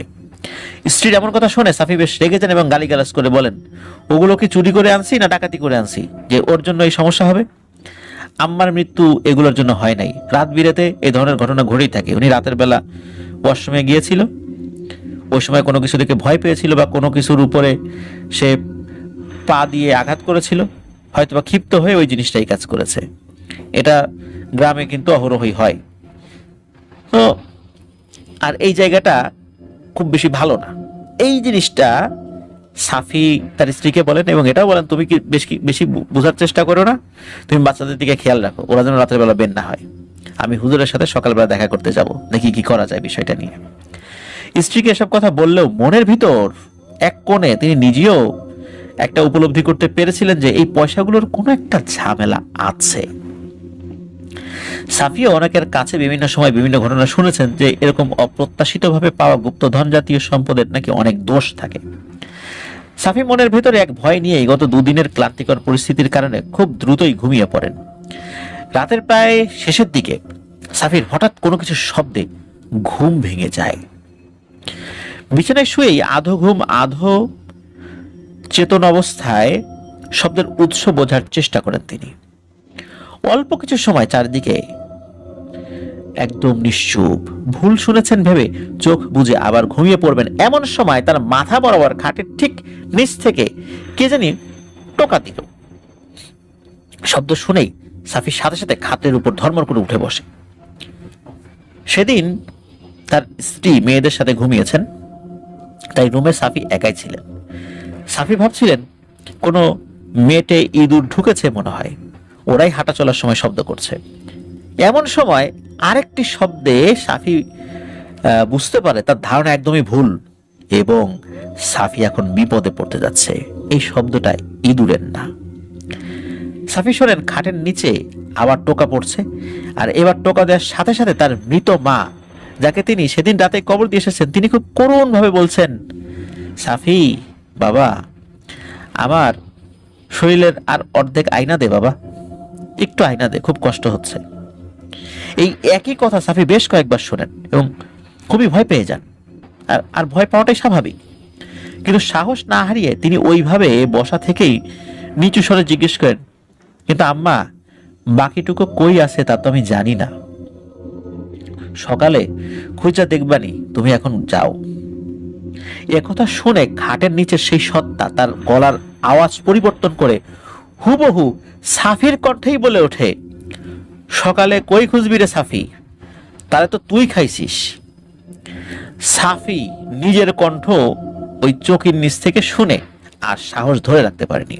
স্ত্রীর এমন কথা শুনে সাফি বেশ রেগে যান এবং গালিগালাজ করে বলেন, ওগুলো কি চুরি করে আনছি না ডাকাতি করে আনছি যে ওর জন্য এই সমস্যা হবে? আম্মার মৃত্যু এগুলোর জন্য হয় নাই। রাত বিরেতে এই ধরনের ঘটনা ঘটেই থাকে। উনি রাতের বেলা ওয়াশরুমে গিয়েছিল, ওই সময় কোনো কিছু দেখে ভয় পেয়েছিল বা কোনো কিছুর উপরে সে পা দিয়ে আঘাত করেছিল, হয়তোবা ক্ষিপ্ত হয়ে ওই জিনিসটাই কাজ করেছে। এটা গ্রামে কিন্তু অহরহই হয়। তো আর এই জায়গাটা খুব বেশি ভালো না। এই জিনিসটা সাফি তার স্ত্রীকে বলেন এবং এটাও বলেন, তুমি কি বেশি বোঝার চেষ্টা করো না, তুমি বাচ্চাদের দিকে খেয়াল রাখো, ওরা যেন রাতের বেলা বের না হয়। আমি হুজুরের সাথে সকালবেলা দেখা করতে যাব, দেখি কি করা যায় বিষয়টা নিয়ে। স্ত্রীকে এসব কথা বললেও মনের ভিতর এক কোণে তিনি নিজেও একটা উপলব্ধি করতে পেরেছিলেন যে এই পয়সাগুলোর কোনো একটা ঝামেলা আছে। সাফিয়া অনেকের কাছে বিভিন্ন সময় বিভিন্ন ঘটনা শুনেছেন যে এরকম অপ্রত্যাশিতভাবে পাওয়া গুপ্তধন জাতীয় সম্পদের নাকি অনেক দোষ থাকে। সাফি মনের ভেতরে এক ভয় নিয়ে গত দুদিনের ক্লান্তিকর পরিস্থিতির কারণে খুব দ্রুতই ঘুমিয়ে পড়েন। রাতের প্রায় শেষের দিকে সাফির হঠাৎ কোনো কিছু শব্দে ঘুম ভেঙে যায়। বিছানায় শুয়েই আধো ঘুম আধো চেতন অবস্থায় শব্দের উৎস বোঝার চেষ্টা করেন তিনি। অল্প কিছু সময় চারিদিকে একদম নিশ্চুপ। ভুল শুনেছেন ভেবে চোখ বুজে আবার ঘুমিয়ে পড়বেন। এমন সময় তার মাথা বরাবর খাটের ঠিক নিচ থেকে কে জানি টোকা দিল। শব্দ শুনেই সাফির সাথে সাথে খাটের উপর ধর্মর করে উঠে বসে। সেদিন তার স্ত্রী মেয়েদের সাথে ঘুমিয়েছেন, তাই রুমে সাফি একাই ছিলেন। সাফি ভাবছিলেন কোনো মেটে ইঁদুর ঢুকেছে মনে হয়, ওরাই হাঁটা চলার সময় শব্দ করছে। এমন সময় আরেকটি শব্দে সাফি বুঝতে পারে তার ধারণা একদমই ভুল। এবং সাফি এখন বিপদে পড়তে যাচ্ছে। এই শব্দটা ইঁদুরের না। সাফি শোনেন খাটের নিচে আবার টোকা পড়ছে, আর এবার টোকা দেওয়ার সাথে সাথে তার মৃত মা, যাকে তিনি সেদিন রাতে কবর দিয়ে এসেছেন, তিনি খুব করুণ ভাবে বলছেন, সাফি বাবা, আমার শরীরের আর অর্ধেক আয়না দে বাবা, একটু আয়না দে, খুব কষ্ট হচ্ছে। এই একই কথা সাফি বেশ কয়েকবার শোনেন এবং খুবই ভয় পেয়ে যান। আর ভয় পাওয়াটাই স্বাভাবিক, কিন্তু সাহস না হারিয়ে তিনি ওইভাবে বসা থেকেই নিচু স্বরে জিজ্ঞেস করেন, কিন্তু আম্মা, বাকিটুকু কই আছে তা তো আমি জানি না, সকালে খুঁজা দেখবানি, তুমি এখন যাও। একথা শুনে খাটের নিচে সেই সত্তা তার গলার আওয়াজ পরিবর্তন করে হুবহু সাফির কণ্ঠেই বলে ওঠে, সকালে কই খুঁজবি রে সাফি, তাহলে তো তুই খাইছিস। সাফি নিজের কণ্ঠ ওই চোখের নিচ থেকে শুনে আর সাহস ধরে রাখতে পারেনি।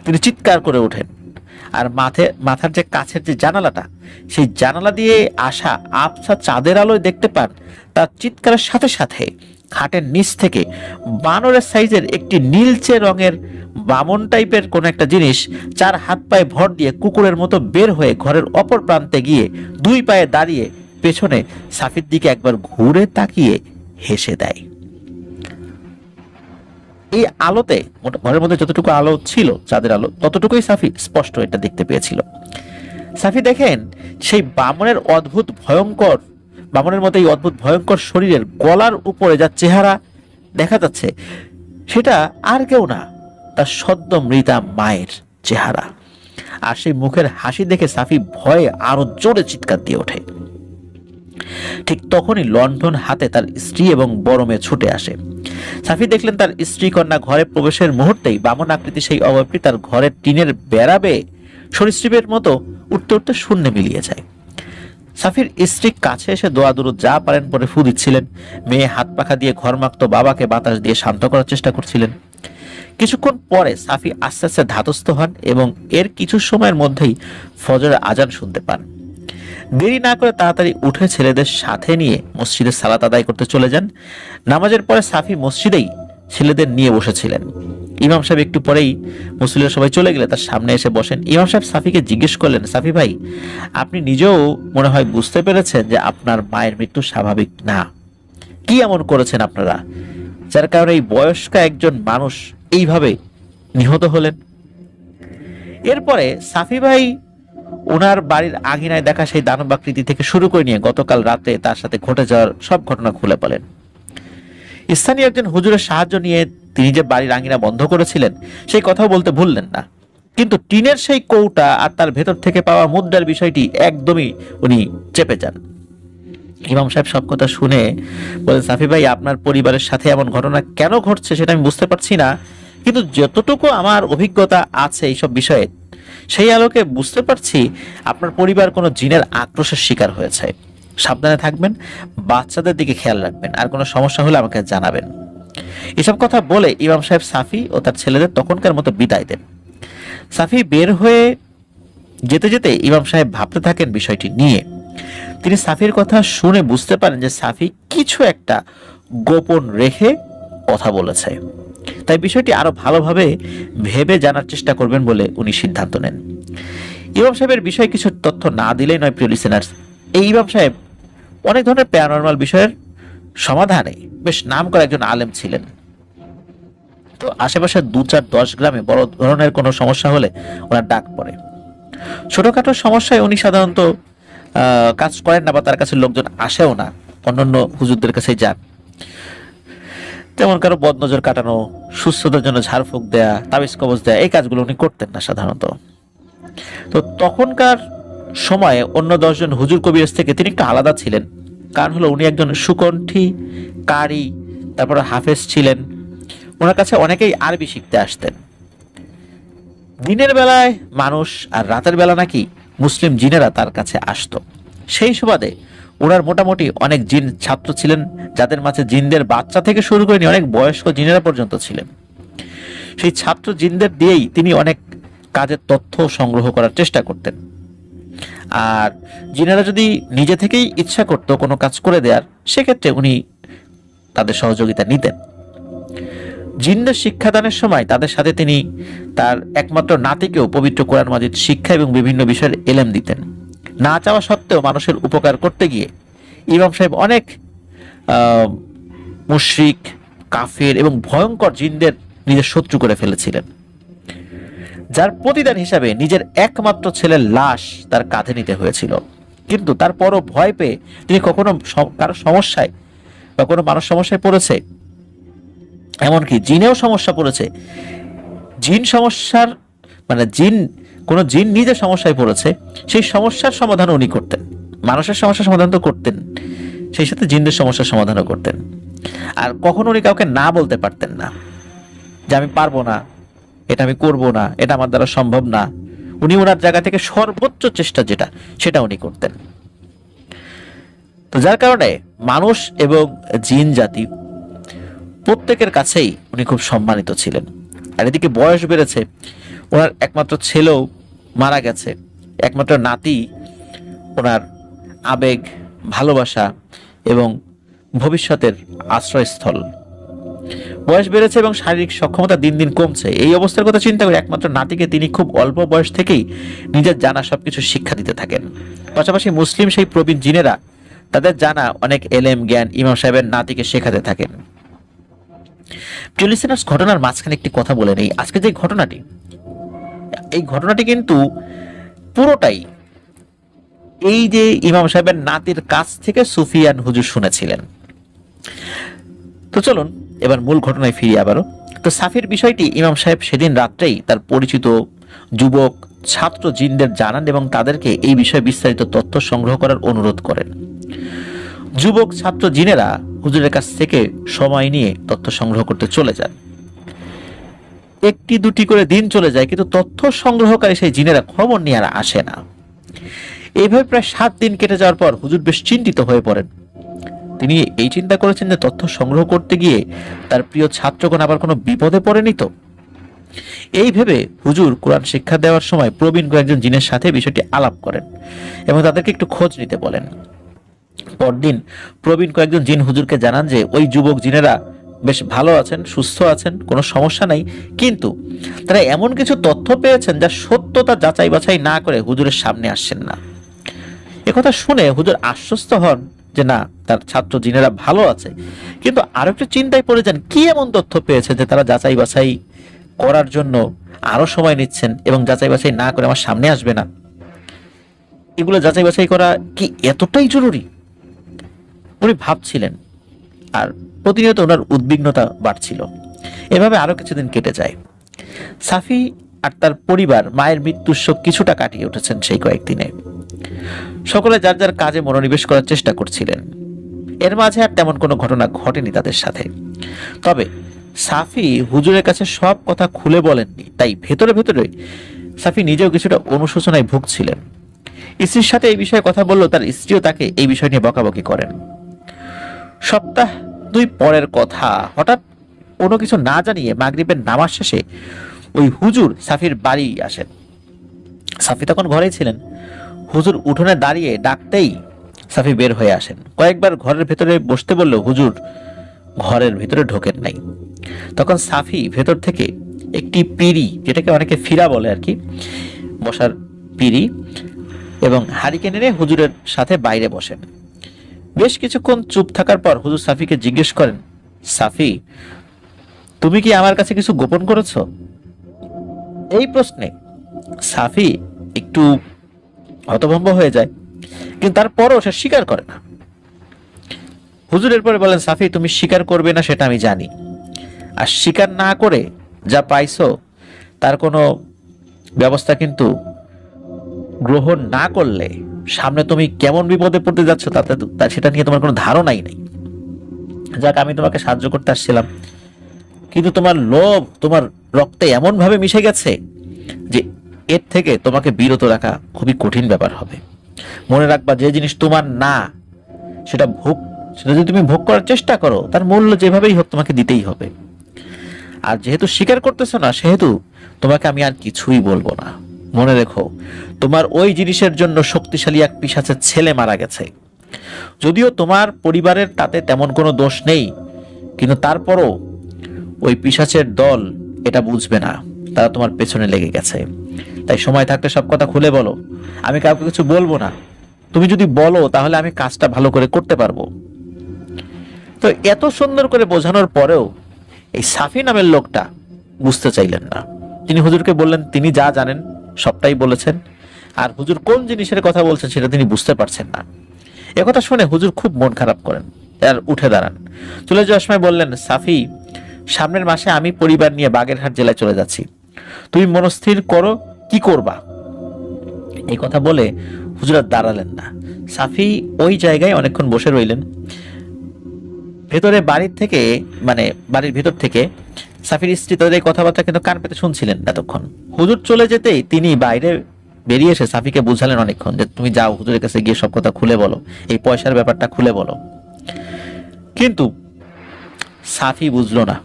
তিনি চিৎকার করে ওঠেন, আর মাথার যে কাছের যে জানালাটা, সেই জানালা দিয়ে আসা আবছা চাঁদের আলোয় দেখতে পান তার চিৎকারের সাথে সাথে খাটের নিচ থেকে বানরের সাইজের একটি নীলচে রঙের বামন টাইপের কোন একটা জিনিস 4 হাত পায়ে ভর দিয়ে কুকুরের মতো বের হয়ে ঘরের অপর প্রান্তে গিয়ে 2 পায়ে দাঁড়িয়ে পেছনে সাফির দিকে একবার ঘুরে তাকিয়ে হেসে দেয়। এই আলোতে ঘরের মধ্যে যতটুকু আলো ছিল, চাঁদের আলো, ততটুকুই সাফি স্পষ্ট এটা দেখতে পেয়েছিল। সাফি দেখেন সেই বামনের মতো এই অদ্ভুত ভয়ঙ্কর শরীরের গলার উপরে যা চেহারা দেখা যাচ্ছে, সেটা আর কেউ না, তার সদ্য মৃতা মায়ের চেহারা। আর সেই মুখের হাসি দেখে সাফি ভয়ে আরো জোরে চিৎকার দিয়ে ওঠে। ঠিক তখনই লণ্ঠন হাতে তার স্ত্রী এবং বড় মেয়ে ছুটে আসে। সাফি দেখলেন তার স্ত্রী কন্যা ঘরে প্রবেশের মুহূর্তেই বামন আকৃতি সেই অবয়বটি তার ঘরের টিনের বেড়া বেয়ে সরীসৃপের মতো উঠতে উঠতে শূন্যে মিলিয়ে যায়। সাফির স্ত্রী কাছে এসে দোয়া দুরুদ যা পারেন পরে ফু দিচ্ছিলেন। মেয়ে হাত পাখা দিয়ে ঘরমাক্ত বাবাকে বাতাস দিয়ে শান্ত করার চেষ্টা করছিলেন। কিছুক্ষণ পরে সাফি আস্তে আস্তে ধাতস্থ হন এবং এর কিছু সময়ের মধ্যেই ফজরের আজান শুনতে পান। দেরি না করে তাড়াতাড়ি উঠে ছেলেদের সাথে নিয়ে মসজিদে সালাত আদায় করতে চলে যান। নামাজের পরে সাফি মসজিদেই ছেলেদের নিয়ে বসেছিলেন। ইমাম সাহেব একটু পরেই মুসল্লিরা সবাই চলে গেলে তার সামনে এসে বসেন। ইমাম সাহেব সাফিকে জিজ্ঞেস করলেন, সাফি ভাই, আপনি নিজেও মনে হয় বুঝতে পেরেছেন যে আপনার মায়ের মৃত্যু স্বাভাবিক না। কি এমন করেছেন আপনারা যার কারণে এই বয়স্কা একজন মানুষ এইভাবে নিহত হলেন? এরপরে সাফি ভাই ওনার বাড়ির আঙিনায় দেখা সেই দানবাকৃতি থেকে শুরু করে নিয়ে গতকাল রাতে তার সাথে ঘটে যাওয়ার সব ঘটনা খুলে বলেন। স্থানীয় একজন হুজুরের সাহায্য নিয়ে তিনি যে বাড়ির আঙিনা বন্ধ করেছিলেন সেই কথাও বলতে ভুললেন না, কিন্তু টিনের সেই কৌটা আর তার ভেতর থেকে পাওয়া মুদ্রার বিষয়টি একদমই উনি চেপে যান। ইমাম সাহেব সব কথা শুনে বলেন, সাফি ভাই, আপনার পরিবারের সাথে এমন ঘটনা কেন ঘটছে সেটা আমি বুঝতে পারছি না, কিন্তু যতটুকু আমার অভিজ্ঞতা আছে এইসব বিষয়ে সেই আলোকে বুঝতে পারছি আপনার পরিবার কোনো জিনের আক্রোশের শিকার হয়েছে। সাবধানে থাকবেন, বাচ্চাদের দিকে খেয়াল রাখবেন, আর কোনো সমস্যা হলে আমাকে জানাবেন। এসব কথা বলে ইমাম সাহেব সাফি ও তার ছেলেদের তখনকার মতো বিদায় দেন। সাফি বের হয়ে যেতে যেতে ইমাম সাহেব ভাবতে থাকেন বিষয়টি নিয়ে। তিনি সাফির কথা শুনে বুঝতে পারেন যে সাফি কিছু একটা গোপন রেখে কথা বলেছে, তাই বিষয়টি আরো ভালোভাবে ভেবে জানার চেষ্টা করবেন বলে উনি সিদ্ধান্ত নেন। ইমাম সাহেবের বিষয়ে কিছু তথ্য না দিলেই নয়। প্রিয় লিসেনার্স, এই ইমাম সাহেব অনেক ধরনের প্যারানরমাল বিষয়ের সমাধানে বেশ নাম করা একজন আলেম ছিলেন। তো আশেপাশে 2-4-10 গ্রামে বড় ধরনের কোনো সমস্যা হলে ওনার ডাক পড়ে। ছোটখাটো সমস্যায় উনি সাধারণত কাজ করেন না বা তার কাছে লোকজন আসেও না, অন্যান্য হুজুরদের কাছে যান। যেমন কারো বদনজর কাটানো, সুস্থতার জন্য ঝাড়ফুঁক দেয়া, তাবিজ কবজ দেয়া, এই কাজগুলো উনি করতেন না সাধারণত। তো তখনকার সময়ে অন্য 10 জন হুজুর কবিরাজ থেকে তিনি একটু আলাদা ছিলেন। কারণ হলো উনি একজন সুকণ্ঠী কারি, তারপরে হাফেজ ছিলেন। ওনার কাছে অনেকেই আরবি শিখতে আসতেন। দিনের বেলায় মানুষ আর রাতের বেলা নাকি মুসলিম জিনেরা তার কাছে আসতো। সেই সুবাদে ওনার মোটামুটি অনেক জিন ছাত্র ছিলেন, যাদের মাঝে জিনদের বাচ্চা থেকে শুরু করে নিয়ে অনেক বয়স্ক জিনেরা পর্যন্ত ছিলেন। সেই ছাত্র জিনদের দিয়েই তিনি অনেক কাজের তথ্য সংগ্রহ করার চেষ্টা করতেন। আর জিনেরা যদি নিজে থেকেই ইচ্ছা করতো কোনো কাজ করে দেওয়ার, সেক্ষেত্রে উনি তাদের সহযোগিতা নিতেন। জিনদের শিক্ষাদানের সময় তাদের সাথে তিনি তার একমাত্র নাতিকেও পবিত্র কোরআন মাজিদ শিক্ষা এবং বিভিন্ন বিষয়ের এলেম দিতেন। না চাওয়া সত্ত্বেও মানুষের উপকার করতে গিয়ে ইমাম সাহেব অনেক মুশরিক, কাফের এবং ভয়ঙ্কর জিনদের নিজের শত্রু করে ফেলেছিলেন, যার প্রতিদান হিসাবে নিজের একমাত্র ছেলের লাশ তার কাঁধে নিতে হয়েছিল। কিন্তু তারপরও ভয় পেয়ে তিনি কখনো কারো সমস্যায় বা কোনো মানুষ সমস্যায় পড়েছে, এমনকি জিনেও সমস্যা পড়েছে, জিন সমস্যার মানে কোনো জিন নিজে সমস্যায় পড়েছে, সেই সমস্যার সমাধান উনি করতেন। মানুষের সমস্যার সমাধান তো করতেন, সেই সাথে জিনদের সমস্যার সমাধানও করতেন। আর কখনো উনি কাউকে না বলতে পারতেন না যে আমি পারবো না, এটা আমি করব না, এটা আমার দ্বারা সম্ভব না। উনি ওনার জায়গা থেকে সর্বোচ্চ চেষ্টা সেটা উনি করতেন। তো যার কারণে মানুষ এবং জিন জাতি প্রত্যেকের কাছেই উনি খুব সম্মানিত ছিলেন। আর এদিকে বয়স বেড়েছে, ওনার একমাত্র ছেলেও মারা গেছে, একমাত্র নাতি ওনার আবেগ, ভালোবাসা এবং ভবিষ্যতের আশ্রয়স্থল। বয়স বেড়েছে এবং শারীরিক সক্ষমতা দিন দিন কমছে। এই অবস্থার কথা চিন্তা করে একমাত্র নাতিকে তিনি খুব অল্প বয়স থেকেই নিজের জানা সবকিছু শিক্ষা দিতে থাকেন। পাশাপাশি মুসলিম সেই প্রবীণ জিনেরা তাদের জানা অনেক এলেম জ্ঞান ইমাম সাহেবের নাতিকে শেখাতে থাকেন। লিসেনার্স, ঘটনার মাঝখানে একটি কথা বলে নেই। আজকে যে ঘটনাটি, এই ঘটনাটি কিন্তু পুরোটাই এই যে ইমাম সাহেবের নাতির কাছ থেকে সুফিয়ান হুজুর শুনেছিলেন। তো চলুন এবার মূল ঘটনায় ফিরি আবারও। তো সাফির বিষয়টি ইমাম সাহেব সেদিন রাত্রেই তার পরিচিত যুবক ছাত্র জিনদের জানান এবং তাদেরকে এই বিষয়ে বিস্তারিত তথ্য সংগ্রহ করার অনুরোধ করেন। যুবক ছাত্র জিনেরা হুজুরের কাছ থেকে সময় নিয়ে তথ্য সংগ্রহ করতে চলে যান। একটি দুটি করে দিন চলে যায়, কিন্তু তথ্য সংগ্রহকারী সেই জিনেরা খবর নিয়ে আর আসে না। এইভাবে প্রায় 7 দিন কেটে যাওয়ার পর হুজুর বেশ চিন্তিত হয়ে পড়েন। তিনি এই চিন্তা করেছেন যে তথ্য সংগ্রহ করতে গিয়ে তার প্রিয় ছাত্রগণ আবার কোনো বিপদে পড়েনি তো। এই ভেবে হুজুর কোরআন শিক্ষা দেওয়ার সময় প্রবীণ কয়েকজন জিনের সাথে বিষয়টি আলাপ করেন এবং তাদেরকে একটু খোঁজ নিতে বলেন। পরদিন প্রবীণ কয়েকজন জিন হুজুরকে জানান যে ওই যুবক জিনেরা বেশ ভালো আছেন, সুস্থ আছেন, কোনো সমস্যা নাই, কিন্তু তারা এমন কিছু তথ্য পেয়েছেন যা সত্যতা যাচাই বাছাই না করে হুজুরের সামনে আসছেন না। একথা শুনে হুজুর আশ্বস্ত হন যে না, তার ছাত্র জিনেরা ভালো আছে, কিন্তু আরো একটু চিন্তায় পড়ে যান কি এমন তথ্য পেয়েছে যে তারা যাচাই বাছাই করার জন্য আরো সময় নিচ্ছেন এবং যাচাই বাছাই না করে আমার সামনে আসবে না। এগুলো যাচাই বাছাই করা কি এতটাই জরুরি? উনি ভাবছিলেন, আর প্রতিনিয়ত ওনার উদ্বিগ্নতা বাড়ছিল। এভাবে আরো কিছুদিন কেটে যায়। সাফি আর তার পরিবার মায়ের মৃত্যুর শোক কিছুটা কাটিয়ে উঠেছেন সেই কয়েকদিনে। সকলে যার যার কাজে মনোনিবেশ করার চেষ্টা করছিলেন। এর মাঝে আর তেমন কোনো ঘটনা ঘটেনি তাদের সাথে। তবে সাফি হুজুরের কাছে সব কথা খুলে বলেননি, তাই ভেতরে ভেতরে সাফি নিজেও কিছুটা অনুশোচনায় ভুগছিলেন। স্ত্রীর সাথে এই বিষয়ে কথা বললেও তার স্ত্রীও তাকে এই বিষয় নিয়ে বকাবকি করেন। সপ্তাহ 2 পরের কথা, হঠাৎ কোনো কিছু না জানিয়ে মাগরিবের নামাজ শেষে ওই হুজুর সাফির বাড়ি আসেন। সাফি তখন ঘরেই ছিলেন। হুজুর উঠোনে দাঁড়িয়ে ডাকতেই সাফি বের হয়ে আসেন। কয়েকবার ঘরের ভেতরে বসতে বললেও হুজুর ঘরের ভেতরে ঢোকেন নাই। তখন সাফি ভেতর থেকে একটি পিঁড়ি, যেটাকে অনেকে ফিরা বলে আর কি, বসার পিঁড়ি এবং হারিকেন এনে হুজুরের সাথে বাইরে বসেন। বেশ কিছুক্ষণ চুপ থাকার পর হুজুর সাফিকে জিজ্ঞেস করেন, সাফি, তুমি কি আমার কাছে কিছু গোপন করেছো? এই প্রশ্নে সাফি একটু হতভম্ব হয়ে যায়, কিন্তু তারপরও সে স্বীকার করে না। হুজুর এরপরে বলেন, সাফি, তুমি স্বীকার করবে না সেটা আমি জানি, আর স্বীকার না করে যা পাইছো তার কোনো ব্যবস্থা কিন্তু গ্রহণ না করলে সামনে তুমি কেমন বিপদে পড়তে যাচ্ছ সেটা নিয়ে তোমার কোনো ধারণাই নেই। যাক, আমি তোমাকে সাহায্য করতে আসছিলাম, কিন্তু তোমার লোভ তোমার রক্তে এমন ভাবে মিশে গেছে যে এর থেকে তোমাকে বিরত রাখা খুবই কঠিন ব্যাপার হবে। মনে রাখবা, যে জিনিস তোমার না সেটা যদি তুমি ভোগ করার চেষ্টা করো, তার মূল্য যেভাবেই হোক তোমাকে দিতেই হবে। আর যেহেতু স্বীকার করতেছো না, সেহেতু তোমাকে আমি আর কিছুই বলবো না। মনে রেখো, তোমার ওই জিনিসের জন্য শক্তিশালী এক পিশাচের ছেলে মারা গেছে। যদিও তোমার পরিবারের তাতে তেমন কোনো দোষ নেই, কিন্তু তারপরও ওই পিশাচের দল এটা বুঝবে না, তারা তোমার পেছনে লেগে গেছে। তাই সময় থাকতে সব কথা খুলে বলো, আমি কাউকে কিছু বলবো না। তুমি যদি বলো তাহলে আমি কাজটা ভালো করে করতে পারবো। তো এত সুন্দর করে বোঝানোর পরেও এই সাফি নামের লোকটা বুঝতে চাইলেন না। তিনি হুজুরকে বললেন তিনি যা জানেন সবটাই বলেছেন, আর হুজুর কোন জিনিসের কথা বলছেন সেটা তিনি বুঝতে পারছেন না। একথা শুনে হুজুর খুব মন খারাপ করেন আর উঠে দাঁড়ান। চলে যাওয়ার সময় বললেন, সাফি, সামনের মাসে আমি পরিবার নিয়ে বাগেরহাট জেলায় চলে যাচ্ছি, তুমি মনস্থির করো কি করবা। এই কথা বলে হুজুর আর দাঁড়ালেন না। সাফি ওই জায়গায় অনেকক্ষণ বসে রইলেন। ভেতরে বাড়ির থেকে, মানে বাড়ির ভেতর থেকে সাফির স্ত্রী তাদের এই কথাবার্তা কিন্তু কান পেতে শুনছিলেন এতক্ষণ। হুজুর চলে যেতেই তিনি বাইরে বেরিয়ে এসে সাফিকে বুঝালেন অনেকক্ষণ যে তুমি যাও, হুজুরের কাছে গিয়ে সব কথা খুলে বলো, এই পয়সার ব্যাপারটা খুলে বলো। কিন্তু সাফি বুঝলো না।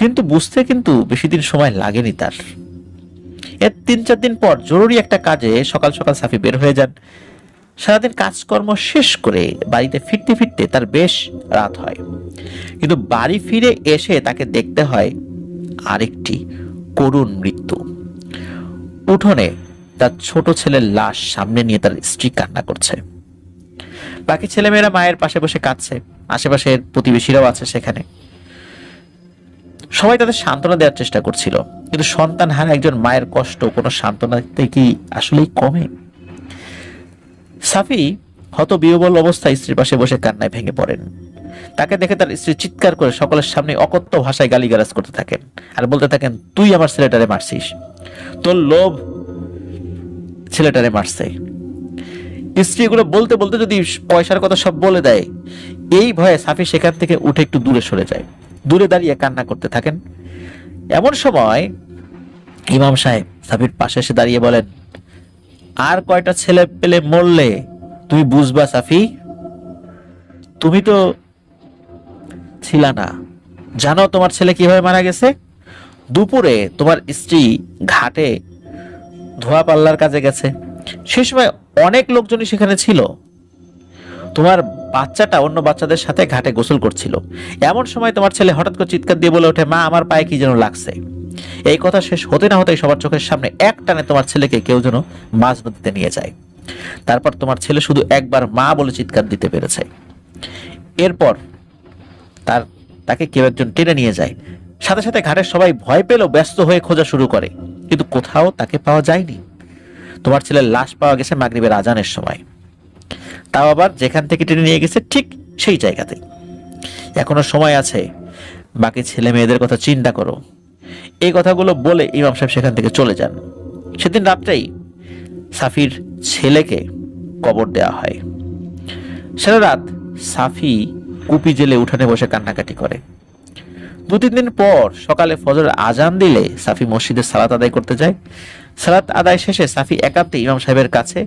কিন্তু বুঝতে কিন্তু বেশি দিন সময় লাগেনি তার। এর 3-4 দিন পর জরুরি একটা কাজে সকাল সকাল সাফি বের হয়ে যান। সারাদিন কাজকর্ম শেষ করে বাড়িতে ফিরতে ফিরতে তার বেশ রাত হয়। কিন্তু বাড়ি ফিরে এসে তাকে দেখতে হয় আরেকটি করুণ মৃত্যু। উঠোনে তার ছোট ছেলের লাশ সামনে নিয়ে তার স্ত্রী কান্না করছে। বাকি ছেলেমেয়েরা মায়ের পাশে বসে কাঁদছে, আশেপাশের প্রতিবেশীরাও আছে সেখানে। সবাই তাদের সান্ত্বনা দেওয়ার চেষ্টা করছিল, কিন্তু সন্তান হারা একজন মায়ের কষ্ট কোনো সান্ত্বনাতে কি আসলেই কমে? সাফি হতবিহ্বল অবস্থায় স্ত্রীর পাশে বসে কান্নায় ভেঙে পড়েন। তাকে দেখে তার স্ত্রী চিৎকার করে সকলের সামনে অকথ্য ভাষায় গালিগালাজ করতে থাকেন আর বলতে থাকেন, তুই আমার ছেলেটারে মারছিস, তোর লোভ ছেলেটারে মারছে। স্ত্রী এগুলো বলতে বলতে যদি পয়সার কথা সব বলে দেয়, এই ভয়ে সাফি সেখান থেকে উঠে একটু দূরে সরে যায়। দূরে দাঁড়িয়ে কান্না করতে থাকেন। এমন সময় ইমাম সাহেব সাফির পাশে এসে দাঁড়িয়ে বলেন, আর কয়টা ছেলে পেলে মরলে তুমি বুঝবা সাফি? তুমি তো ছিলা না, জানো তোমার ছেলে কিভাবে মারা গেছে? দুপুরে তোমার স্ত্রী ঘাটে ধোয়া পাল্লার কাজে গেছে, সে সময় অনেক লোকজনই সেখানে ছিল। তোমার বাচ্চাটা অন্য বাচ্চাদের সাথে ঘাটে গোসল করছিল। এমন সময় তোমার ছেলে হঠাৎ করে চিৎকার দিয়ে বলে ওঠে, মা, আমার পায়ে কি যেন লাগছে। এই কথা শেষ হতে না হতেই সবার চোখের সামনে এক টানে তোমার ছেলেকে কেউ যেন মাঝ নদীতে নিয়ে যায়। তারপর তোমার ছেলে শুধু একবার মা বলে চিৎকার দিতে পেরেছে। এরপর তাকে কেউ একজন টেনে নিয়ে যায়। সাথে সাথে ঘাটের সবাই ভয় পেলেও ব্যস্ত হয়ে খোঁজা শুরু করে, কিন্তু কোথাও তাকে পাওয়া যায়নি। তোমার ছেলের লাশ পাওয়া গেছে মাগরিবের আজানের সময়, তাও আবার যেখান থেকে টেনে নিয়ে গেছে ঠিক সেই জায়গাতে। এখনো সময় আছে, বাকি ছেলে মেয়েদের কথা চিন্তা করো। এই কথাগুলো বলে ইমাম সাহেব সেখান থেকে চলে যান। সেদিন রাত্রেই সাফির ছেলেকে কবর দেওয়া হয়। সারা রাত সাফি কুপি জেলে উঠানে বসে কান্নাকাটি করে। 2-3 দিন পর সকালে ফজর আজান দিলে সাফি মসজিদে সালাত আদায় করতে যায়। সালাত আদায় শেষে সাফি একান্তে ইমাম সাহেবের কাছে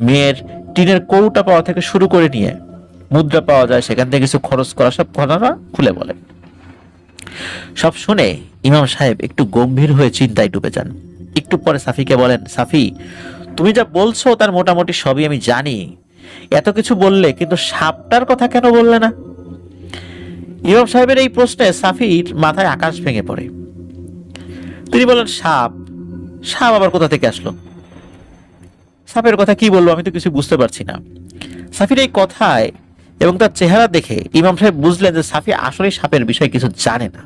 মেয়ের টিনের কৌটা পাওয়া থেকে শুরু করে নিয়ে মুদ্রা পাওয়া যায় সেখান থেকে কিছু খরচ করা সব ঘটনা খুলে বলেন। সব শুনে ইমাম সাহেব একটু গম্ভীর হয়ে চিন্তায় ডুবে যান। একটু পরে সাফিকে বলেন, সাফি, তুমি যা বলছো তার মোটামুটি সবই আমি জানি। এত কিছু বললে কিন্তু সাপটার কথা কেন বললে না? ইমাম সাহেবের এই প্রশ্নে সাফির মাথায় আকাশ ভেঙে পড়ে। তিনি বলেন, সাপ? সাপ আবার কোথা থেকে আসলো? সাপের কথা কি বলবো, আমি তো কিছু বুঝতে পারছি না। সাফির এই কথায় এবং তার চেহারা দেখে ইমাম সাহেব বুঝলেন যে সাফি আসলে সাপের বিষয়ে কিছু জানে না।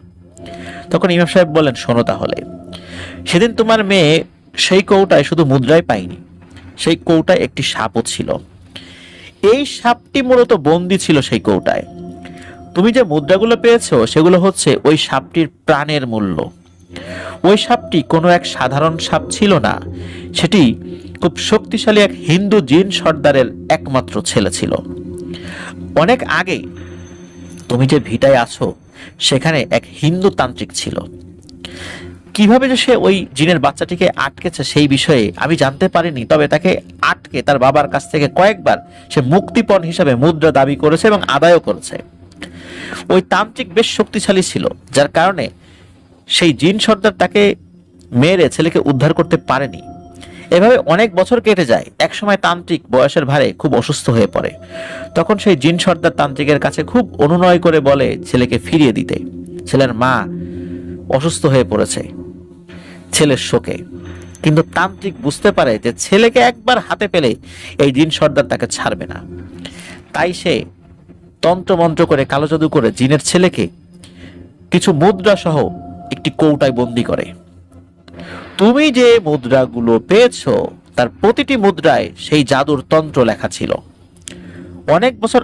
তখন ইমাম সাহেব বলেন, শোনো তাহলে, সেদিন তোমার মেয়ে সেই কৌটায় শুধু মুদ্রাই পায়নি, সেই কৌটায় একটি সাপও ছিল। এই সাপটি মূলত বন্দী ছিল সেই কৌটায়। তুমি যে মুদ্রাগুলো পেয়েছো সেগুলো হচ্ছে ওই সাপটির প্রাণের মূল্য। ওই সাপটি কোনো এক সাধারণ সাপ ছিল না, সেটি খুব শক্তিশালী এক হিন্দু জিন সর্দারের একমাত্র ছেলে ছিল। অনেক আগে তুমি যে ভিটায় আছো সেখানে এক হিন্দু তান্ত্রিক ছিল। কিভাবে যে সে ওই জিনের বাচ্চাটিকে আটকেছে সেই বিষয়ে আমি জানতে পারিনি, তবে তাকে আটকে তার বাবার কাছ থেকে কয়েকবার সে মুক্তিপণ হিসাবে মুদ্রা দাবি করেছে এবং আদায়ও করেছে। ওই তান্ত্রিক বেশ শক্তিশালী ছিল, যার কারণে সেই জিন সর্দার তাকে মেরে ছেলেকে উদ্ধার করতে পারেনি। এভাবে অনেক বছর কেটে যায়। একসময় তান্ত্রিক বয়সের ভারে খুব অসুস্থ হয়ে পড়ে। তখন সেই জিন সর্দার তান্ত্রিকের কাছে খুব অনুনয় করে বলে ছেলেকে ফিরিয়ে দিতে। ছেলের মা অসুস্থ হয়ে পড়েছে ছেলের শোকে, কিন্তু তান্ত্রিক বুঝতে পারে যে ছেলেকে একবার হাতে পেলে এই জিন সর্দার তাকে ছাড়বে না। তাই সে তন্ত্রমন্ত্র করে, কালো জাদু করে জিনের ছেলেকে কিছু মুদ্রা সহ একটি কৌটায় বন্দি করে। তুমি যে মুদ্রাগুলো পেয়েছো তার প্রতিটি মুদ্রায় সেই জাদুর তন্ত্র লেখা ছিল। অনেক বছর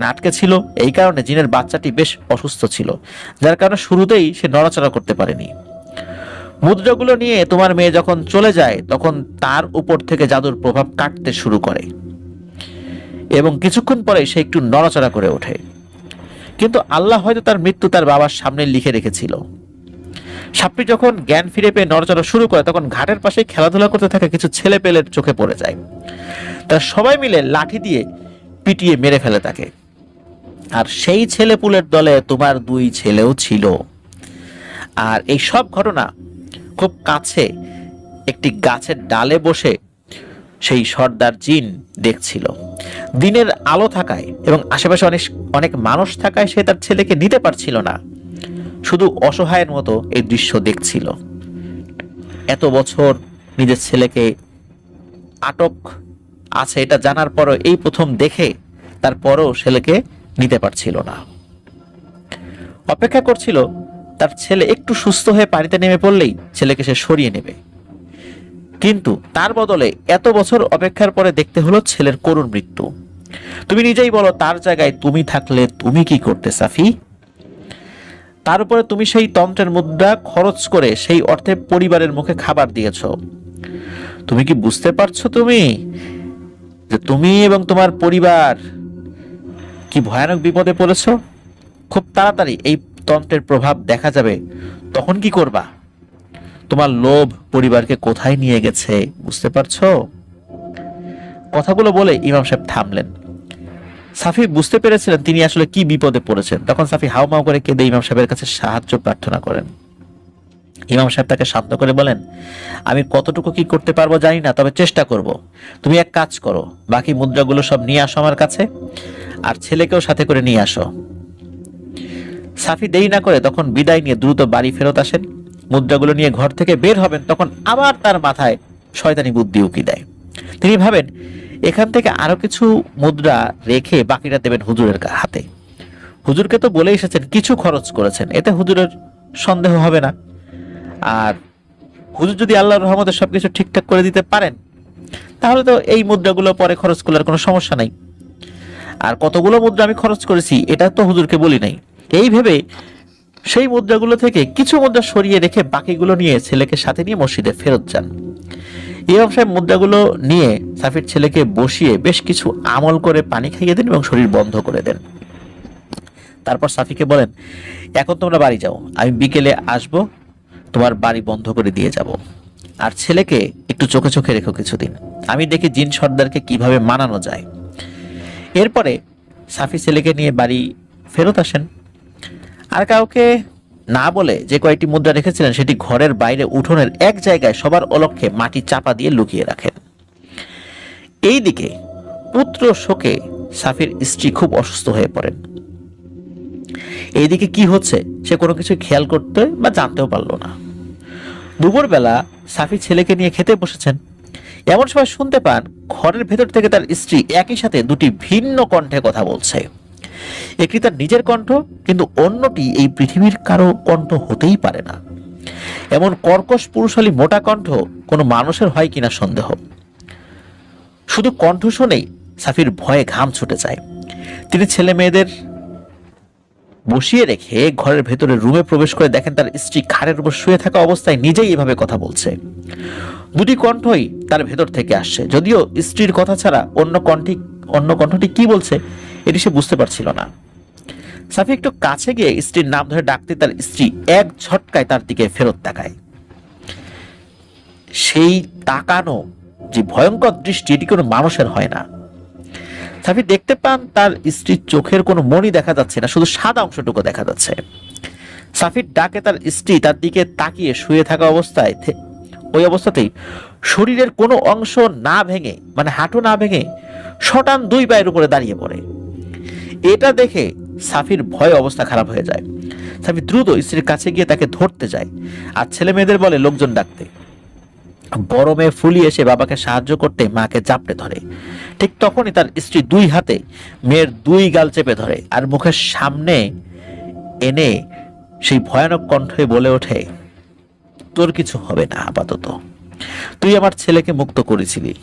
আটকে ছিল। এই কারণে জিনের বাচ্চাটি বেশ অসুস্থ ছিল, যার কারণে শুরুতেই সে নড়াচড়া করতে পারেনি। মুদ্রাগুলো নিয়ে তোমার মেয়ে যখন চলে যায় তখন তার উপর থেকে জাদুর প্রভাব কাটতে শুরু করে এবং কিছুক্ষণ পরে সে একটু নড়াচড়া করে ওঠে। কিন্তু আল্লাহ হয়তো তার মৃত্যু তার বাবার সামনে লিখে রেখেছিল। সাপটি যখন জ্ঞান ফিরে পেয়ে নড়াচড়া শুরু করে তখন ঘাটের পাশে খেলাধুলা করতে থাকা কিছু ছেলে পেলের চোখে পড়ে যায়। তারা সবাই মিলে লাঠি দিয়ে পিটিয়ে মেরে ফেলে তাকে। আর সেই ছেলে পুলের দলে তোমার 2 ছেলেও ছিল। আর এই সব ঘটনা খুব কাছে একটি গাছের ডালে বসে সেই সর্দার জিন দেখছিল। দিনের আলো থাকায় এবং আশেপাশে অনেক অনেক মানুষ থাকায় সে তার ছেলেকে নিতে পারছিল না, শুধু অসহায়ের মতো এই দৃশ্য দেখছিল। এত বছর নিজের ছেলেকে আটক আছে এটা জানার পরও, এই প্রথম দেখে তারপরও ছেলেকে নিতে পারছিল না। অপেক্ষা করছিল তার ছেলে একটু সুস্থ হয়ে পানিতে নেমে পড়লেই ছেলেকে সে সরিয়ে নেবে। কিন্তু তার বদলে এত বছর অপেক্ষার পরে দেখতে হলো ছেলের করুণ মৃত্যু। তুমি নিজেই বলো, তার জায়গায় তুমি থাকলে তুমি কি করতে সাফি? তার উপরে তুমি সেই তন্ত্রের মুদ্রা খরচ করে সেই অর্থে পরিবারের মুখে খাবার দিয়েছ। তুমি কি বুঝতে পারছো তুমি যে তুমি এবং তোমার পরিবার কি ভয়ানক বিপদে পড়েছ? খুব তাড়াতাড়ি এই তন্ত্রের প্রভাব দেখা যাবে, তখন কি করবা? তোমার লোভ পরিবারকে কোথায় নিয়ে গেছে, বুঝতে পারছো? কথাগুলো বলে ইমাম সাহেব থামলেন। সাফি বুঝতে পেরেছিলেন তিনি আসলে কি বিপদে পড়েছেন। তখন সাফি হাউমাউ করে কেঁদে ইমাম সাহেবের কাছে সাহায্য প্রার্থনা করেন। ইমাম সাহেব তাকে শান্ত করে বলেন, আমি কতটুকু কি করতে পারবো জানি না, তবে চেষ্টা করব। তুমি এক কাজ করো, বাকি মুদ্রাগুলো সব নিয়ে আসো আমার কাছে, আর ছেলেকেও সাথে করে নিয়ে আসো। সাফি দেরি না করে তখন বিদায় নিয়ে দ্রুত বাড়ি ফেরত আসেন। মুদ্রাগুলো নিয়ে ঘর থেকে বের হবেন, তখন আবার তার মাথায় শয়তানি বুদ্ধি উকি দেয়। তিনি ভাবেন এখান থেকে আরো কিছু মুদ্রা রেখে বাকিটা দেবেন হুজুরের হাতে। হুজুরকে তো বলে এসেছেন কিছু খরচ করেছেন, এতে হুজুরের সন্দেহ হবে না। আর হুজুর যদি আল্লাহর রহমতে সবকিছু ঠিকঠাক করে দিতে পারেন তাহলে তো এই মুদ্রাগুলো পরে খরচ করার কোনো সমস্যা নাই। আর কতগুলো মুদ্রা আমি খরচ করেছি এটা তো হুজুরকে বলি নাই। এই ভেবে সেই মুদ্রাগুলো থেকে কিছু মুদ্রা সরিয়ে রেখে বাকিগুলো নিয়ে ছেলেকে সাথে নিয়ে মসজিদে ফেরত যান। ইমাম সাহেব মুদ্রাগুলো নিয়ে সাফির ছেলেকে বসিয়ে বেশ কিছু আমল করে পানি খাইয়ে দেন এবং শরীর বন্ধ করে দেন। তারপর সাফিকে বলেন, এখন তোমরা বাড়ি যাও, আমি বিকেলে আসব, তোমার বাড়ি বন্ধ করে দিয়ে যাব। আর ছেলেকে একটু চোখে চোখে রেখো কিছুদিন, আমি দেখি জিন সর্দারকে কিভাবে মানানো যায়। এরপরে সাফি ছেলেকে নিয়ে বাড়ি ফেরত আসেন। আর কাউকে না বলে যে কয়েকটি মুদ্রা রেখেছিলেন সেটি ঘরের বাইরে উঠোনের এক জায়গায় সবার অলক্ষ্যে মাটি চাপা দিয়ে লুকিয়ে রাখেন। এইদিকে পুত্র শোকে সাফির স্ত্রী খুব অসুস্থ হয়ে পড়েন। এইদিকে কি হচ্ছে সে কোনো কিছু খেয়াল করতে বা জানতেও পারলো না। দুপুরবেলা সাফি ছেলেকে নিয়ে খেতে বসেছেন, এমন সময় শুনতে পান ঘরের ভেতর থেকে তার স্ত্রী একই সাথে দুটি ভিন্ন কণ্ঠে কথা বলছে। একটি তার নিজের কণ্ঠ, কিন্তু অন্যটি এই পৃথিবীর কারো কণ্ঠ হতেই পারে না। এমন কর্কশ পুরুষালী মোটা কণ্ঠ কোনো মানুষের হয় কিনা সন্দেহ। শুধু কণ্ঠ শুনেই সাফির ভয়ে ঘাম ছুটে যায়। তিনি ছেলে মেয়েদের বসিয়ে রেখে ঘরের ভেতরে রুমে প্রবেশ করে দেখেন তার স্ত্রী খাটের উপর শুয়ে থাকা অবস্থায় নিজেই এভাবে কথা বলছে। দুটি কণ্ঠই তার ভেতর থেকে আসছে, যদিও স্ত্রীর কথা ছাড়া অন্য কণ্ঠটি কি বলছে এটি সে বুঝতে পারছিল না। সাফি একটু কাছে গিয়ে স্ত্রীর নাম ধরে ডাকতে তার স্ত্রী এক ঝটকায় তার দিকে ফেরত তাকায়। সেই তাকানো যে ভয়ঙ্কর দৃষ্টি এটি কোনো মানুষের হয় না। সাফি দেখতে পান তার স্ত্রীর চোখের কোনো মণি দেখা যাচ্ছে না, শুধু সাদা অংশটুকু দেখা যাচ্ছে। সাফির ডাকে তার স্ত্রী তার দিকে তাকিয়ে শুয়ে থাকা অবস্থায় ওই অবস্থাতেই শরীরের কোনো অংশ না ভেঙে, মানে হাঁটু না ভেঙে শটান দুই পায়ের উপরে দাঁড়িয়ে পড়ে। এটা দেখে সাফির ভয়ে অবস্থা খারাপ হয়ে যায়। সাফি দ্রুত স্ত্রীর কাছে গিয়ে তাকে ধরতে যায় আর ছেলে মেয়েদের বলে লোকজন ডাকতে। বড় মেয়ে ফুলি এসে বাবাকে সাহায্য করতে মাকে জাপটে ধরে। ঠিক তখনই তার স্ত্রী দুই হাতে মেয়ের দুই গাল চেপে ধরে আর মুখের সামনে এনে সেই ভয়ানক কণ্ঠে বলে ওঠে, তোর কিছু হবে না আপাতত, তুই আমার ছেলেকে মুক্ত করেছিলি,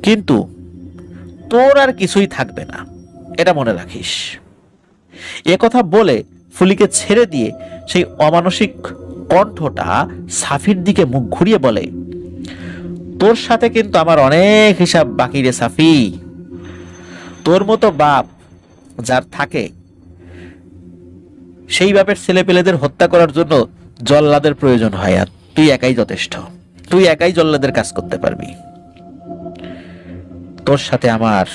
কিন্তু তোর আর কিছুই থাকবে না, এটা মনে রাখিস। এ কথা বলে ফুলিকে ছেড়ে দিয়ে সেই অমানসিক কণ্ঠটা সাফির দিকে মুখ ঘুরিয়ে বলে, তোর সাথে কিন্তু আমার অনেক হিসাব বাকি রে সাফি। তোর মতো বাপ যার থাকে, সেই বাপের ছেলে পেলেদের হত্যা করার জন্য জল্লাদের প্রয়োজন হয়, আর তুই একাই যথেষ্ট, তুই একাই জল্লাদের কাজ করতে পারবি। তোর সাথে আমার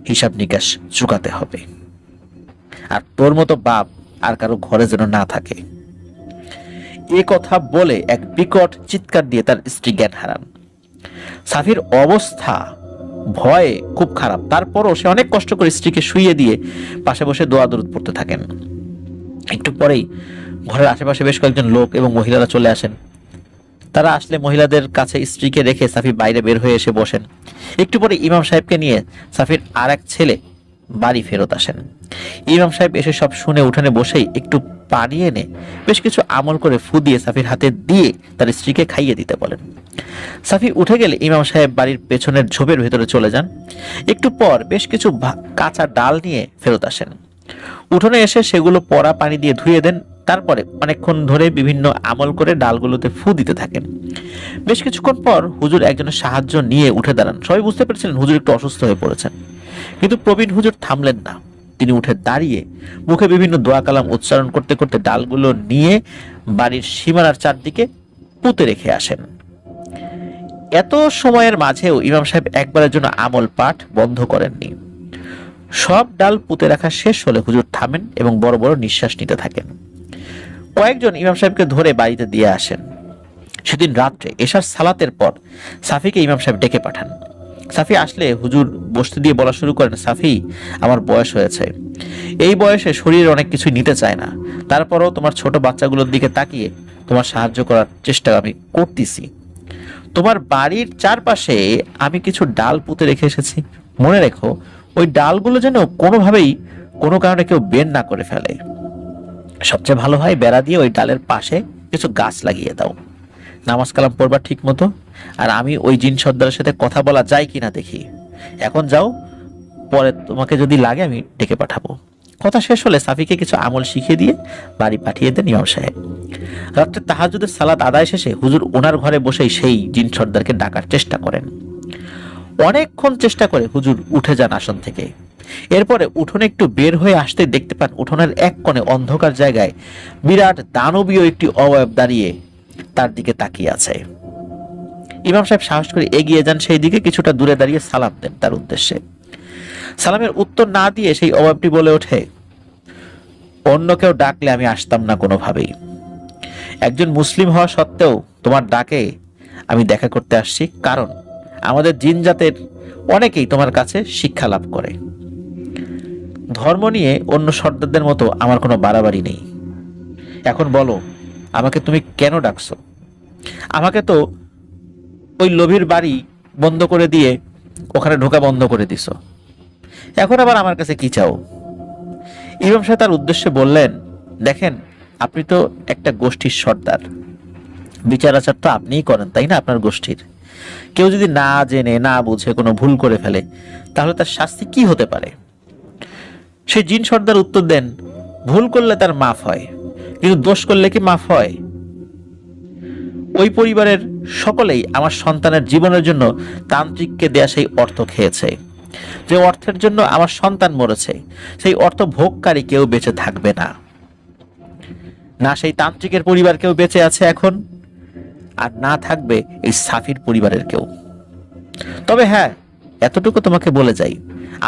হিসাব নিকাশ চুকাতে হবে, আর তোর মতো বাপ আর কারো ঘরে যেন না থাকে। এ কথা বলে এক বিকট চিৎকার দিয়ে তার স্ত্রী জ্ঞান হারান। সাফির অবস্থা ভয়ে খুব খারাপ, তারপরও সে অনেক কষ্ট করে স্ত্রীকে শুইয়ে দিয়ে পাশে বসে দোয়া দরুদ পড়তে থাকেন। একটু পরেই ঘরের আশেপাশে বেশ কয়েকজন লোক এবং মহিলারা চলে আসেন। তারা আসলে মহিলাদের কাছে স্ত্রীকে রেখে সাফি বাইরে বের হয়ে এসে বসেন। একটু পরে ইমাম সাহেবকে নিয়ে সাফির আর এক ছেলে বাড়ি ফেরত আসেন। ইমাম সাহেব এসে সব শুনে উঠানে বসেই একটু পানি এনে বেশ কিছু আমল করে ফু দিয়ে সাফির হাতে দিয়ে তার স্ত্রীকে খাইয়ে দিতে বলেন। সাফি উঠে গেলে ইমাম সাহেব বাড়ির পেছনের ঝোপের ভেতরে চলে যান। একটু পর বেশ কিছু কাঁচা ডাল নিয়ে ফেরত আসেন। উঠোনে এসে সেগুলো পড়া পানি দিয়ে ধুয়ে দেন। তারপরে অনেকক্ষণ ধরে বিভিন্ন আমল করে ডালগুলোতে ফু দিতে থাকেন। বেশ কিছুক্ষণ পর হুজুর একজনের সাহায্য নিয়ে উঠে দাঁড়ান। সবাই বুঝতে পেরেছিলেন হুজুর একটু অসুস্থ হয়ে পড়েছেন, কিন্তু প্রবীণ হুজুর থামলেন না। তিনি উঠে দাঁড়িয়ে মুখে বিভিন্ন দোয়া কালাম উচ্চারণ করতে করতে ডালগুলো নিয়ে বাড়ির সীমানার চারদিকে পুঁতে রেখে আসেন। এত সময়ের মাঝেও ইমাম সাহেব একবারের জন্য আমল পাঠ বন্ধ করেননি। সব ডাল পুঁতে রাখা শেষ হলে হুজুর থামেন এবং বড় বড় নিঃশ্বাস নিতে থাকেন। কয়েকজন ইমাম সাহেবকে ধরে বাড়িতে দিয়ে আসেন। সেদিন রাত্রে এশার সালাতের পর সাফিকে ইমাম সাহেব ডেকে পাঠান। সাফি আসলে হুজুর বসতে দিয়ে বলা শুরু করেন, সাফি, আমার বয়স হয়েছে, এই বয়সে শরীর অনেক কিছুই নিতে চায় না, তারপরও তোমার ছোট বাচ্চাগুলোর দিকে তাকিয়ে তোমার সাহায্য করার চেষ্টা আমি করতেছি। তোমার বাড়ির চারপাশে আমি কিছু ডাল পুঁতে রেখে এসেছি, মনে রেখো ওই ডালগুলো যেন কোনোভাবেই কোনো কারণে কেউ বের না করে ফেলে। সবচেয়ে ভালো হয় বেড়া দিয়ে ওই ডালের পাশে কিছু গাছ লাগিয়ে দাও। নামাজ কালাম পড়বা ঠিক মতো, আর আমি ওই জিন সর্দারের সাথে কথা বলা যায় কিনা দেখি। এখন যাও, পরে তোমাকে যদি লাগে আমি ডেকে পাঠাবো। কথা শেষ হলে সাফিকে কিছু আমল শিখিয়ে দিয়ে বাড়ি পাঠিয়ে দেন ইমাম সাহেব। রাত্রে তাহাজ্জুদের সালাত আদায় শেষে হুজুর ওনার ঘরে বসেই সেই জিন সর্দারকে ডাকার চেষ্টা করেন। অনেকক্ষণ চেষ্টা করে হুজুর উঠে যান আসন থেকে। এরপরে উঠোনে একটু বের হয়ে আসতে দেখতে পান উঠোনের এক কোণে অন্ধকার জায়গায় বিরাট দানবীয় একটি অবয়ব দাঁড়িয়ে তার দিকে তাকিয়ে আছে। ইমাম সাহেব সাহস করে এগিয়ে যান সেই দিকে, কিছুটা দূরে দাঁড়িয়ে সালাম দেন তার উদ্দেশ্যে। সালামের উত্তর না দিয়ে সেই অবয়বটি বলে ওঠে, অন্য কেউ ডাকলে আমি আসতাম না কোনোভাবেই। একজন মুসলিম হওয়া সত্ত্বেও তোমার ডাকে আমি দেখা করতে আসছি, কারণ আমাদের জিন জাতের অনেকেই তোমার কাছে শিক্ষা লাভ করে। ধর্ম নিয়ে অন্য সর্দারদের মতো আমার কোনো বাড়াবাড়ি নেই। এখন বলো, আমাকে তুমি কেন ডাকছো? আমাকে তো ওই লোভীর বাড়ি বন্ধ করে দিয়ে ওখানে ঢোকা বন্ধ করে দিছো, এখন আবার আমার কাছে কি চাও? ইমাম সাহেব তার উদ্দেশ্যে বললেন, দেখেন, আপনি তো একটা গোষ্ঠীর সর্দার, বিচার আচার তো আপনিই করেন, তাই না? আপনার গোষ্ঠীর কেউ যদি না জেনে না বুঝে কোনো ভুল করে ফেলে, তাহলে তার শাস্তি কি হতে পারে? সেই জিন সর্দার উত্তর দেন, ভুল করলে তার মাফ হয়, কিন্তু দোষ করলে কি মাফ হয়? ওই পরিবারের সকলেই আমার সন্তানের জীবনের জন্য তান্ত্রিককে দেয়া সেই অর্থ খেয়েছে। যে অর্থের জন্য আমার সন্তান মরেছে, সেই অর্থ ভোগকারী কেউ বেঁচে থাকবে না। না সেই তান্ত্রিকের পরিবার কেউ বেঁচে আছে এখন, আর না থাকবে এই সাফির পরিবারের কেউ। তবে হ্যাঁ, এতটুকু তোমাকে বলে যাই,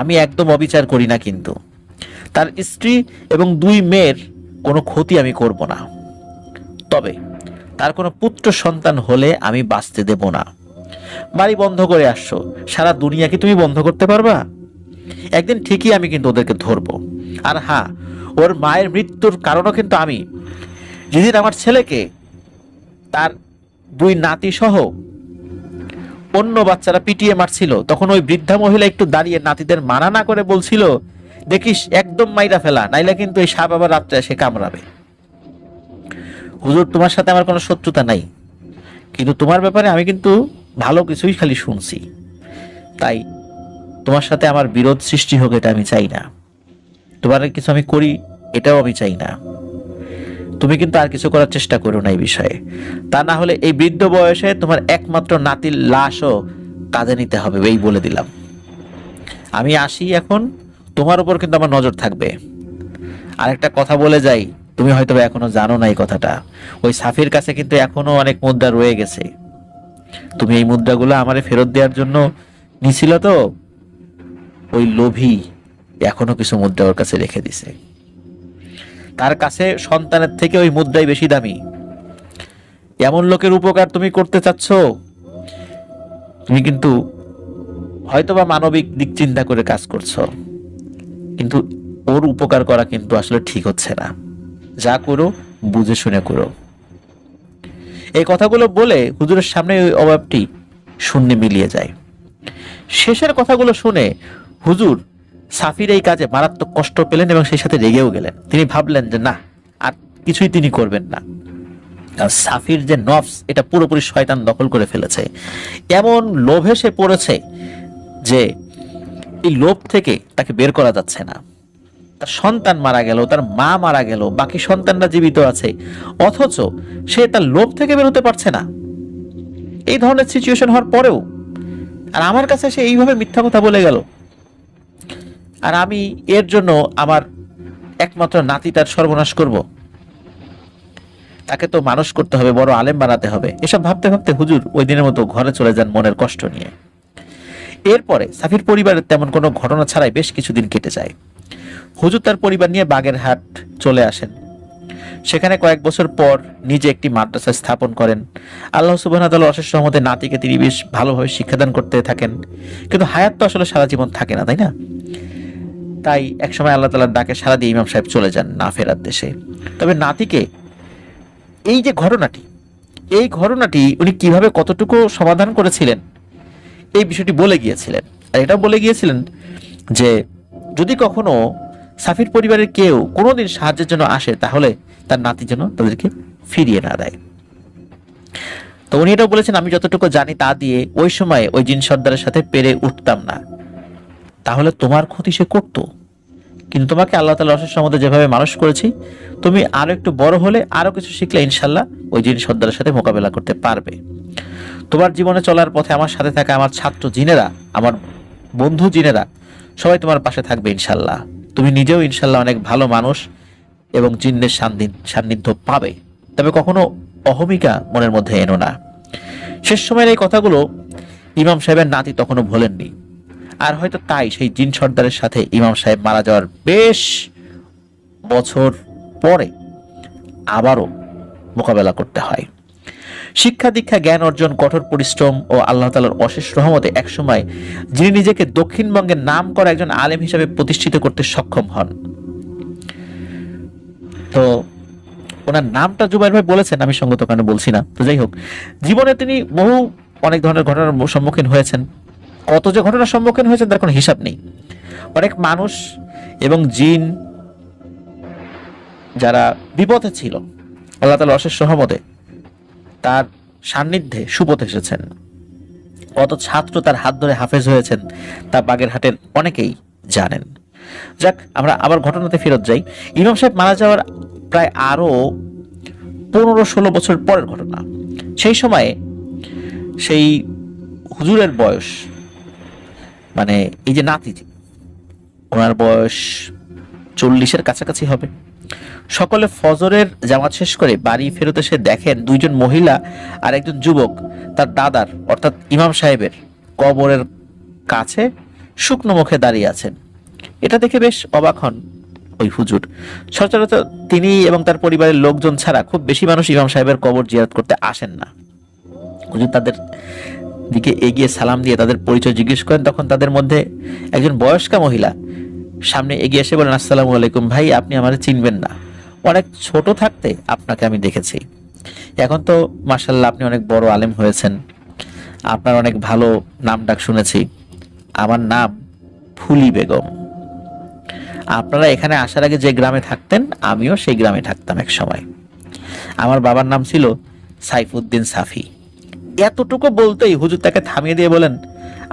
আমি একদম অবিচার করি না, কিন্তু তার স্ত্রী এবং দুই মেয়ের কোনো ক্ষতি আমি করব না। তবে তার কোনো পুত্র সন্তান হলে আমি বাঁচতে দেব না। বাড়ি বন্ধ করে আসছো, সারা দুনিয়া কি তুমি বন্ধ করতে পারবা? একদিন ঠিকই আমি কিন্তু ওদেরকে ধরবো। আর হ্যাঁ, ওর মায়ের মৃত্যুর কারণও কিন্তু আমি। যেদিন আমার ছেলেকে তার 2 নাতি সহ অন্য বাচ্চারা পিটিয়ে মারছিল, তখন ওই বৃদ্ধা মহিলা একটু দাঁড়িয়ে নাতিদের মানা না করে বলছিল, দেখিস একদম মাইরা ফেলা, নাইলে কিন্তু এই সাপ আবার রাত্রে এসে কামড়াবে। হুজুর, তোমার সাথে আমার কোনো শত্রুতা নাই, কিন্তু তোমার ব্যাপারে আমি কিন্তু ভালো কিছুই খালি শুনছি, তাই তোমার সাথে আমার বিরোধ সৃষ্টি হোক এটা আমি চাই না। তোমার কিছু আমি করি এটাও আমি চাই না। তুমি কিন্তু আর কিছু করার চেষ্টা করো না এই বিষয়ে, তা না হলে এই বৃদ্ধ বয়সে তোমার একমাত্র নাতির লাশও কাঁধে নিতে হবে, এই বলে দিলাম। আমি আসি এখন, তোমার উপর কিন্তু আমার নজর থাকবে। আর একটা কথা বলে যাই, তুমি হয়তো এখনো জানো না এই কথাটা, ওই সাফির কাছে কিন্তু এখনো অনেক মুদ্রা রয়ে গেছে। তুমি এই মুদ্রাগুলো আমারে ফেরত দেওয়ার জন্য নিছিল তো, ওই লোভী এখনো কিছু মুদ্রা ওর কাছে রেখে দিছে। তার কাছে সন্তানের থেকে ওই মুদ্রাই বেশি দামি। এমন লোকের উপকার তুমি করতে চাচ্ছ, তুমি কিন্তু হয়তোবা মানবিক দিক চিন্তা করে কাজ করছো, কিন্তু ওর উপকার করা কিন্তু আসলে ঠিক হচ্ছে না। যা করো বুঝে শুনে করো। এই কথাগুলো বলে হুজুরের সামনে ওই অভাবটি শূন্যে মিলিয়ে যায়। শেষের কথাগুলো শুনে হুজুর সাফির এই কাজে মারাত্মক কষ্ট পেলেন এবং সেই সাথে রেগেও গেলেন। তিনি ভাবলেন যে না, আর কিছুই তিনি করবেন না। সাফির যে নফস, এটা পুরোপুরি শয়তান দখল করে ফেলেছে। এমন লোভে সে পড়েছে যে এই লোভ থেকে তাকে বের করা যাচ্ছে না। তার সন্তান মারা গেল, তার মা মারা গেল, বাকি সন্তানরা জীবিত আছে, অথচ সে তার লোভ থেকে বেরোতে পারছে না। এই ধরনের সিচুয়েশন হওয়ার পরেও আর আমার কাছে সে এইভাবে মিথ্যা কথা বলে গেল, আর আমি এর জন্য আমার একমাত্র নাতিটার সর্বনাশ করব। তাকে তো মানুষ করতে হবে, বড় আলেম বানাতে হবে। এসব ভাবতে ভাবতে হুজুর ওই দিনের মতো ঘরে চলে যান মনের কষ্ট নিয়ে। এরপরে সাফির পরিবারের তেমন কোনো ঘটনা ছাড়াই বেশ কিছুদিন কেটে যায়। হুজুর তার পরিবার নিয়ে বাগেরহাট চলে আসেন। সেখানে কয়েক বছর পর নিজে একটি মাদ্রাসা স্থাপন করেন। আল্লাহ সুবহানাহু ওয়া তাআলার অশেষ রহমতে নাতিকে তিনি বেশ ভালোভাবে শিক্ষাদান করতে থাকেন। কিন্তু হায়াত তো আসলে সারা জীবন থাকে না, তাই না? তাই একসময় আল্লাহ তাআলার ডাকে সাড়া দিয়ে ইমাম সাহেব চলে যান না ফেরার দেশে। তবে নাতিকে এই যে ঘটনাটি, এই ঘটনাটি উনি কিভাবে কতটুকু সমাধান করেছিলেন এই বিষয়টি বলে গিয়েছিলেন। আর এটাও বলে গিয়েছিলেন যে যদি কখনো সাফির পরিবারের কেউ কোনোদিন সাহায্যের জন্য আসে, তাহলে তার নাতি যেন তাদেরকে ফিরিয়ে না দেয়। তো উনি এটাও বলেছেন, আমি যতটুকু জানি তা দিয়ে ওই সময় ওই জিন সর্দারের সাথে পেরে উঠতাম না, তাহলে তোমার ক্ষতি সে করতো। কিন্তু তোমাকে আল্লাহ তাআলা অশেষ রহমতে যেভাবে মানুষ করেছি, তুমি আরো একটু বড় হলে, আরো কিছু শিখলে ইনশাল্লাহ ওই জিন সর্দারের সাথে মোকাবেলা করতে পারবে। তোমার জীবনে চলার পথে আমার সাথে থাকা আমার ছাত্র জিনেরা, আমার বন্ধু জিনেরা সবাই তোমার পাশে থাকবে ইনশাল্লাহ। তুমি নিজেও ইনশাল্লাহ অনেক ভালো মানুষ এবং জিন্নের সান্নিধ্য পাবে। তবে কখনো অহমিকা মনের মধ্যে এনো না। শেষ সময়ের এই কথাগুলো ইমাম সাহেবের নাতি তখনও ভোলেননি। আর হয়তো তাই সেই জিন সর্দারের সাথে ইমাম সাহেব মারা যাওয়ার বেশ বছর পরে আবারও মোকাবেলা করতে হয়। শিক্ষা দীক্ষা, জ্ঞান অর্জন, কঠোর পরিশ্রম ও আল্লাহ তাআলার অশেষ রহমতে একসময় যিনি নিজেকে দক্ষিণবঙ্গের নাম করা একজন আলেম হিসেবে প্রতিষ্ঠিত করতে সক্ষম হন। তো ওনার নামটা জুবাইর ভাই বলেছেন, আমি সঙ্গত কারণে বলছি না। তো যাই হোক, জীবনে তিনি অনেক ধরনের ঘটনার সম্মুখীন হয়েছেন। কত যে ঘটনার সম্মুখীন হয়েছেন তার কোনো হিসাব নেই। অনেক মানুষ এবং জিন যারা বিপথে ছিল, আল্লাহ তাআলার অশেষ রহমতে তার সান্নিধ্যে সুপথে এসেছেন। কত ছাত্র তার হাত ধরে হাফেজ হয়েছেন তা বাগেরহাটের অনেকেই জানেন। যাক, আমরা আবার ঘটনাতে ফেরত যাই। ইমাম সাহেব মারা যাওয়ার প্রায় আরো 15-16 বছর পরের ঘটনা। সেই সময়ে সেই হুজুরের বয়স, মানে এই যে নাতি, ওনার বয়স 40-এর কাছাকাছি হবে। সকলে ফজরের জামাত শেষ করে বাড়ি ফেরত এসে দেখেন দুইজন মহিলা আর একজন যুবক তার দাদার অর্থাৎ ইমাম সাহেবের কবরের কাছে শুকনো মুখে দাঁড়িয়ে আছেন। এটা দেখে বেশ অবাক হন ওই হুজুর। সচরাচর তিনি এবং তার পরিবারের লোকজন ছাড়া খুব বেশি মানুষ ইমাম সাহেবের কবর জিয়ারত করতে আসেন না। হুজুর তাদের দিকে এগিয়ে সালাম দিয়ে তাদের পরিচয় জিজ্ঞেস করেন। তখন তাদের মধ্যে একজন বয়স্কা মহিলা সামনে এগিয়ে এসে বলেন, আসসালামু আলাইকুম ভাই, আপনি আমাদের চিনবেন না, অনেক ছোট থাকতে আপনাকে আমি দেখেছি, এখন তো মাশাআল্লাহ আপনি অনেক বড় আলেম হয়েছেন, আপনার অনেক ভালো নাম ডাক শুনেছি, আমার নাম ফুলি বেগম। আপনারা এখানে আসার আগে যে গ্রামে থাকতেন আমিও সেই গ্রামে থাকতাম এক সময়, আমার বাবার নাম ছিল সাইফুদ্দিন সাফি। এতটুকু বলতেই হুজুর তাকে থামিয়ে দিয়ে বলেন,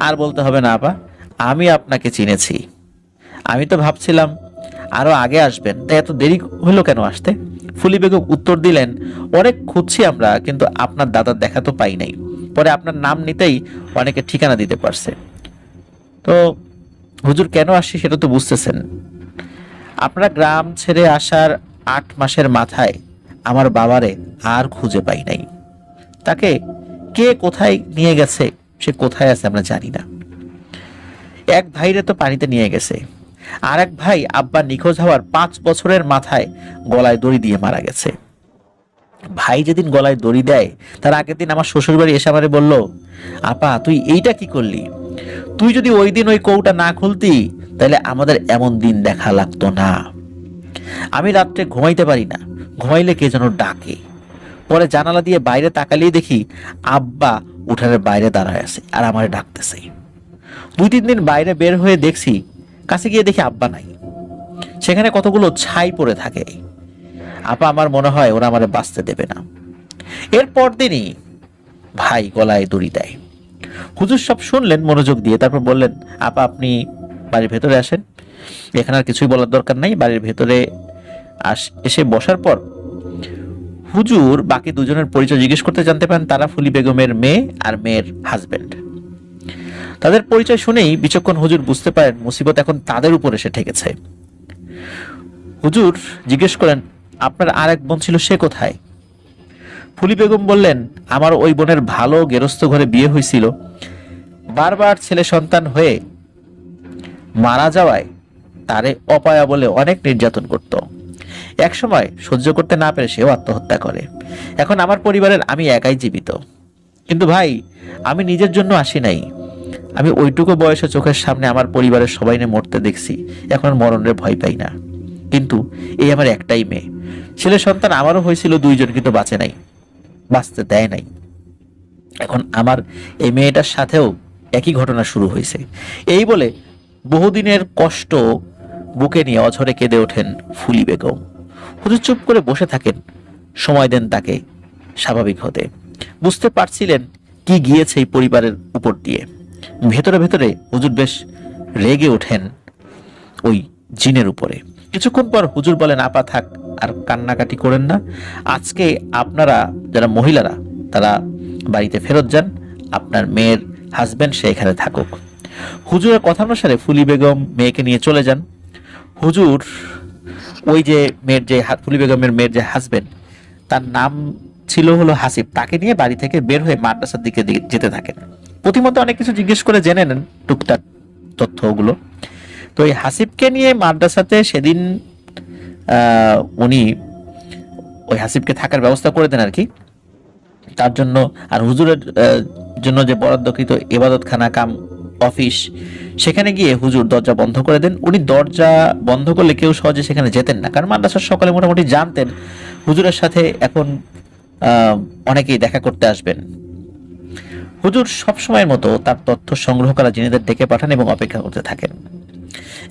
আর বলতে হবে না আপা, আমি আপনাকে চিনেছি, আমি তো ভাবছিলাম আরো আগে আসবেন, তাই এত দেরি হলো কেন আসতে? ফুলি বেগম উত্তর দিলেন, অনেক খুঁজছি আমরা, কিন্তু আপনার দাদার দেখা তো পাই নাই, পরে আপনার নাম নিতেই অনেকে ঠিকানা দিতে পারছে। তো হুজুর কেন আসছি সেটা তো বুঝতেছেন, আপনারা গ্রাম ছেড়ে আসার 8 মাসের মাথায় আমার বাবারে আর খুঁজে পাই নাই, তাকে কে কোথায় নিয়ে গেছে, সে কোথায় আছে আমরা জানি না। এক ভাইরে তো পানিতে নিয়ে গেছে, আর এক ভাই আব্বা নিখোঁজ হওয়ার 5 বছরের মাথায় গলায় দড়ি দিয়ে মারা গেছে। ভাই যেদিন গলায় দড়ি দেয় তার আগের দিন আমার শ্বশুর বাড়ি এসে আমারে বলল, আপা তুই এইটা কি করলি, তুই যদি ওই দিন ওই কৌটা না খুলতি তাহলে আমাদের এমন দিন দেখা লাগতো না। আমি রাত্রে ঘুমাইতে পারি না, ঘুমাইলে কে যেন ডাকে, পরে জানালা দিয়ে বাইরে তাকালেই দেখি আব্বা উঠানের বাইরে দাঁড়ায় আছে আর আমারে ডাকতেছে। 2-3 দিন বাইরে বের হয়ে দেখছি, কাছে গিয়ে দেখি আব্বা নাই, সেখানে কতগুলো ছাই পড়ে থাকে। আপা আমার মনে হয় ওরা আমারে বাঁচতে দেবে না। এরপর দিনই ভাই গলায় দড়ি দেয়। হুজুর সব শুনলেন মনোযোগ দিয়ে, তারপর বললেন, আপা আপনি বাড়ির ভেতরে আসেন, এখানে আর কিছুই বলার দরকার নাই। বাড়ির ভেতরে এসে বসার পর হুজুর বাকি দুজনের পরিচয় জিজ্ঞেস করতে জানতে পারেন তারা ফুলি বেগমের মেয়ে আর মেয়ের হাজবেন্ড। তাদের পরিচয় শুনেই বিচক্ষণ হুজুর বুঝতে পারেন মুসিবত এখন তাদের উপর এসে ঠেকেছে। হুজুর জিজ্ঞেস করেন, আপনার আর এক বোন ছিল, সে কোথায়? ফুলি বেগম বললেন, আমার ওই বোনের ভালো গেরস্থ ঘরে বিয়ে হয়েছিল, বারবার ছেলে সন্তান হয়ে মারা যাওয়ায় তারে অপায়া বলে অনেক নির্যাতন করত। এক সময় সহ্য করতে না পেরে সেও আত্মহত্যা করে। এখন আমার পরিবারের আমি একাই জীবিত। কিন্তু ভাই, আমি নিজের জন্য আসি নাই, আমি ওইটুকু বয়সে চোখের সামনে আমার পরিবারের সবাই নিয়ে মরতে দেখছি, এখন মরণের ভয় পাই না। কিন্তু এই আমার একটাই মেয়ে, ছেলে সন্তান আমারও হয়েছিল 2জন, কিন্তু বাঁচে নাই, বাঁচতে দেয় নাই। এখন আমার এই মেয়েটার সাথেও একই ঘটনা শুরু হয়েছে। এই বলে বহুদিনের কষ্ট বুকে নিয়ে অঝরে কেঁদে ওঠেন ফুলি বেগম। হুজুর চুপ করে বসে থাকেন, সময় দেন তাকে স্বাভাবিক হতে। বুঝতে পারছিলেন কি গিয়েছে এই পরিবারের উপর দিয়ে। ভেতরে ভেতরে হুজুর বেশ রেগে ওঠেন ওই জিনের উপরে। কিছুক্ষণ পর হুজুর বলেন, আপা থাক, আর কান্নাকাটি করেন না, আজকে আপনারা যারা মহিলারা তারা বাড়িতে ফেরত যান, আপনার মেয়ের হাজবেন্ড সে এখানে থাকুক। হুজুরের কথা অনুসারে ফুলি বেগম মেয়েকে নিয়ে চলে যান। হুজুর ওই যে মেয়ের যে ফুলি বেগমের মেয়ের যে হাজবেন্ড, তার নাম ছিল হলো হাসিব, তাকে নিয়ে বাড়ি থেকে বের হয়ে মাদ্রাসার দিকে যেতে থাকেন। প্রতিমধ্যে অনেক কিছু জিজ্ঞেস করে জেনে নেন টুকটাক তথ্যগুলো। তো এই হাসিবকে নিয়ে মাদ্রাসাতে সেদিন উনি ওই হাসিবকে থাকার ব্যবস্থা করে দেন আর কি, তার জন্য। আর হুজুরের জন্য যে বরাদ্দকৃত ইবাদতখানা কাম অফিস, সেখানে গিয়ে হুজুর দরজা বন্ধ করে দেন। উনি দরজা বন্ধ করলে কেউ সহজে সেখানে যেতেন না, কারণ মাদ্রাসার সকালে মোটামুটি জানতেন হুজুরের সাথে এখন অনেকেই দেখা করতে আসবেন। হুজুর সবসময়ের মতো তার তথ্য সংগ্রহ করা জিনিসদের ডেকে পাঠান এবং অপেক্ষা করতে থাকেন।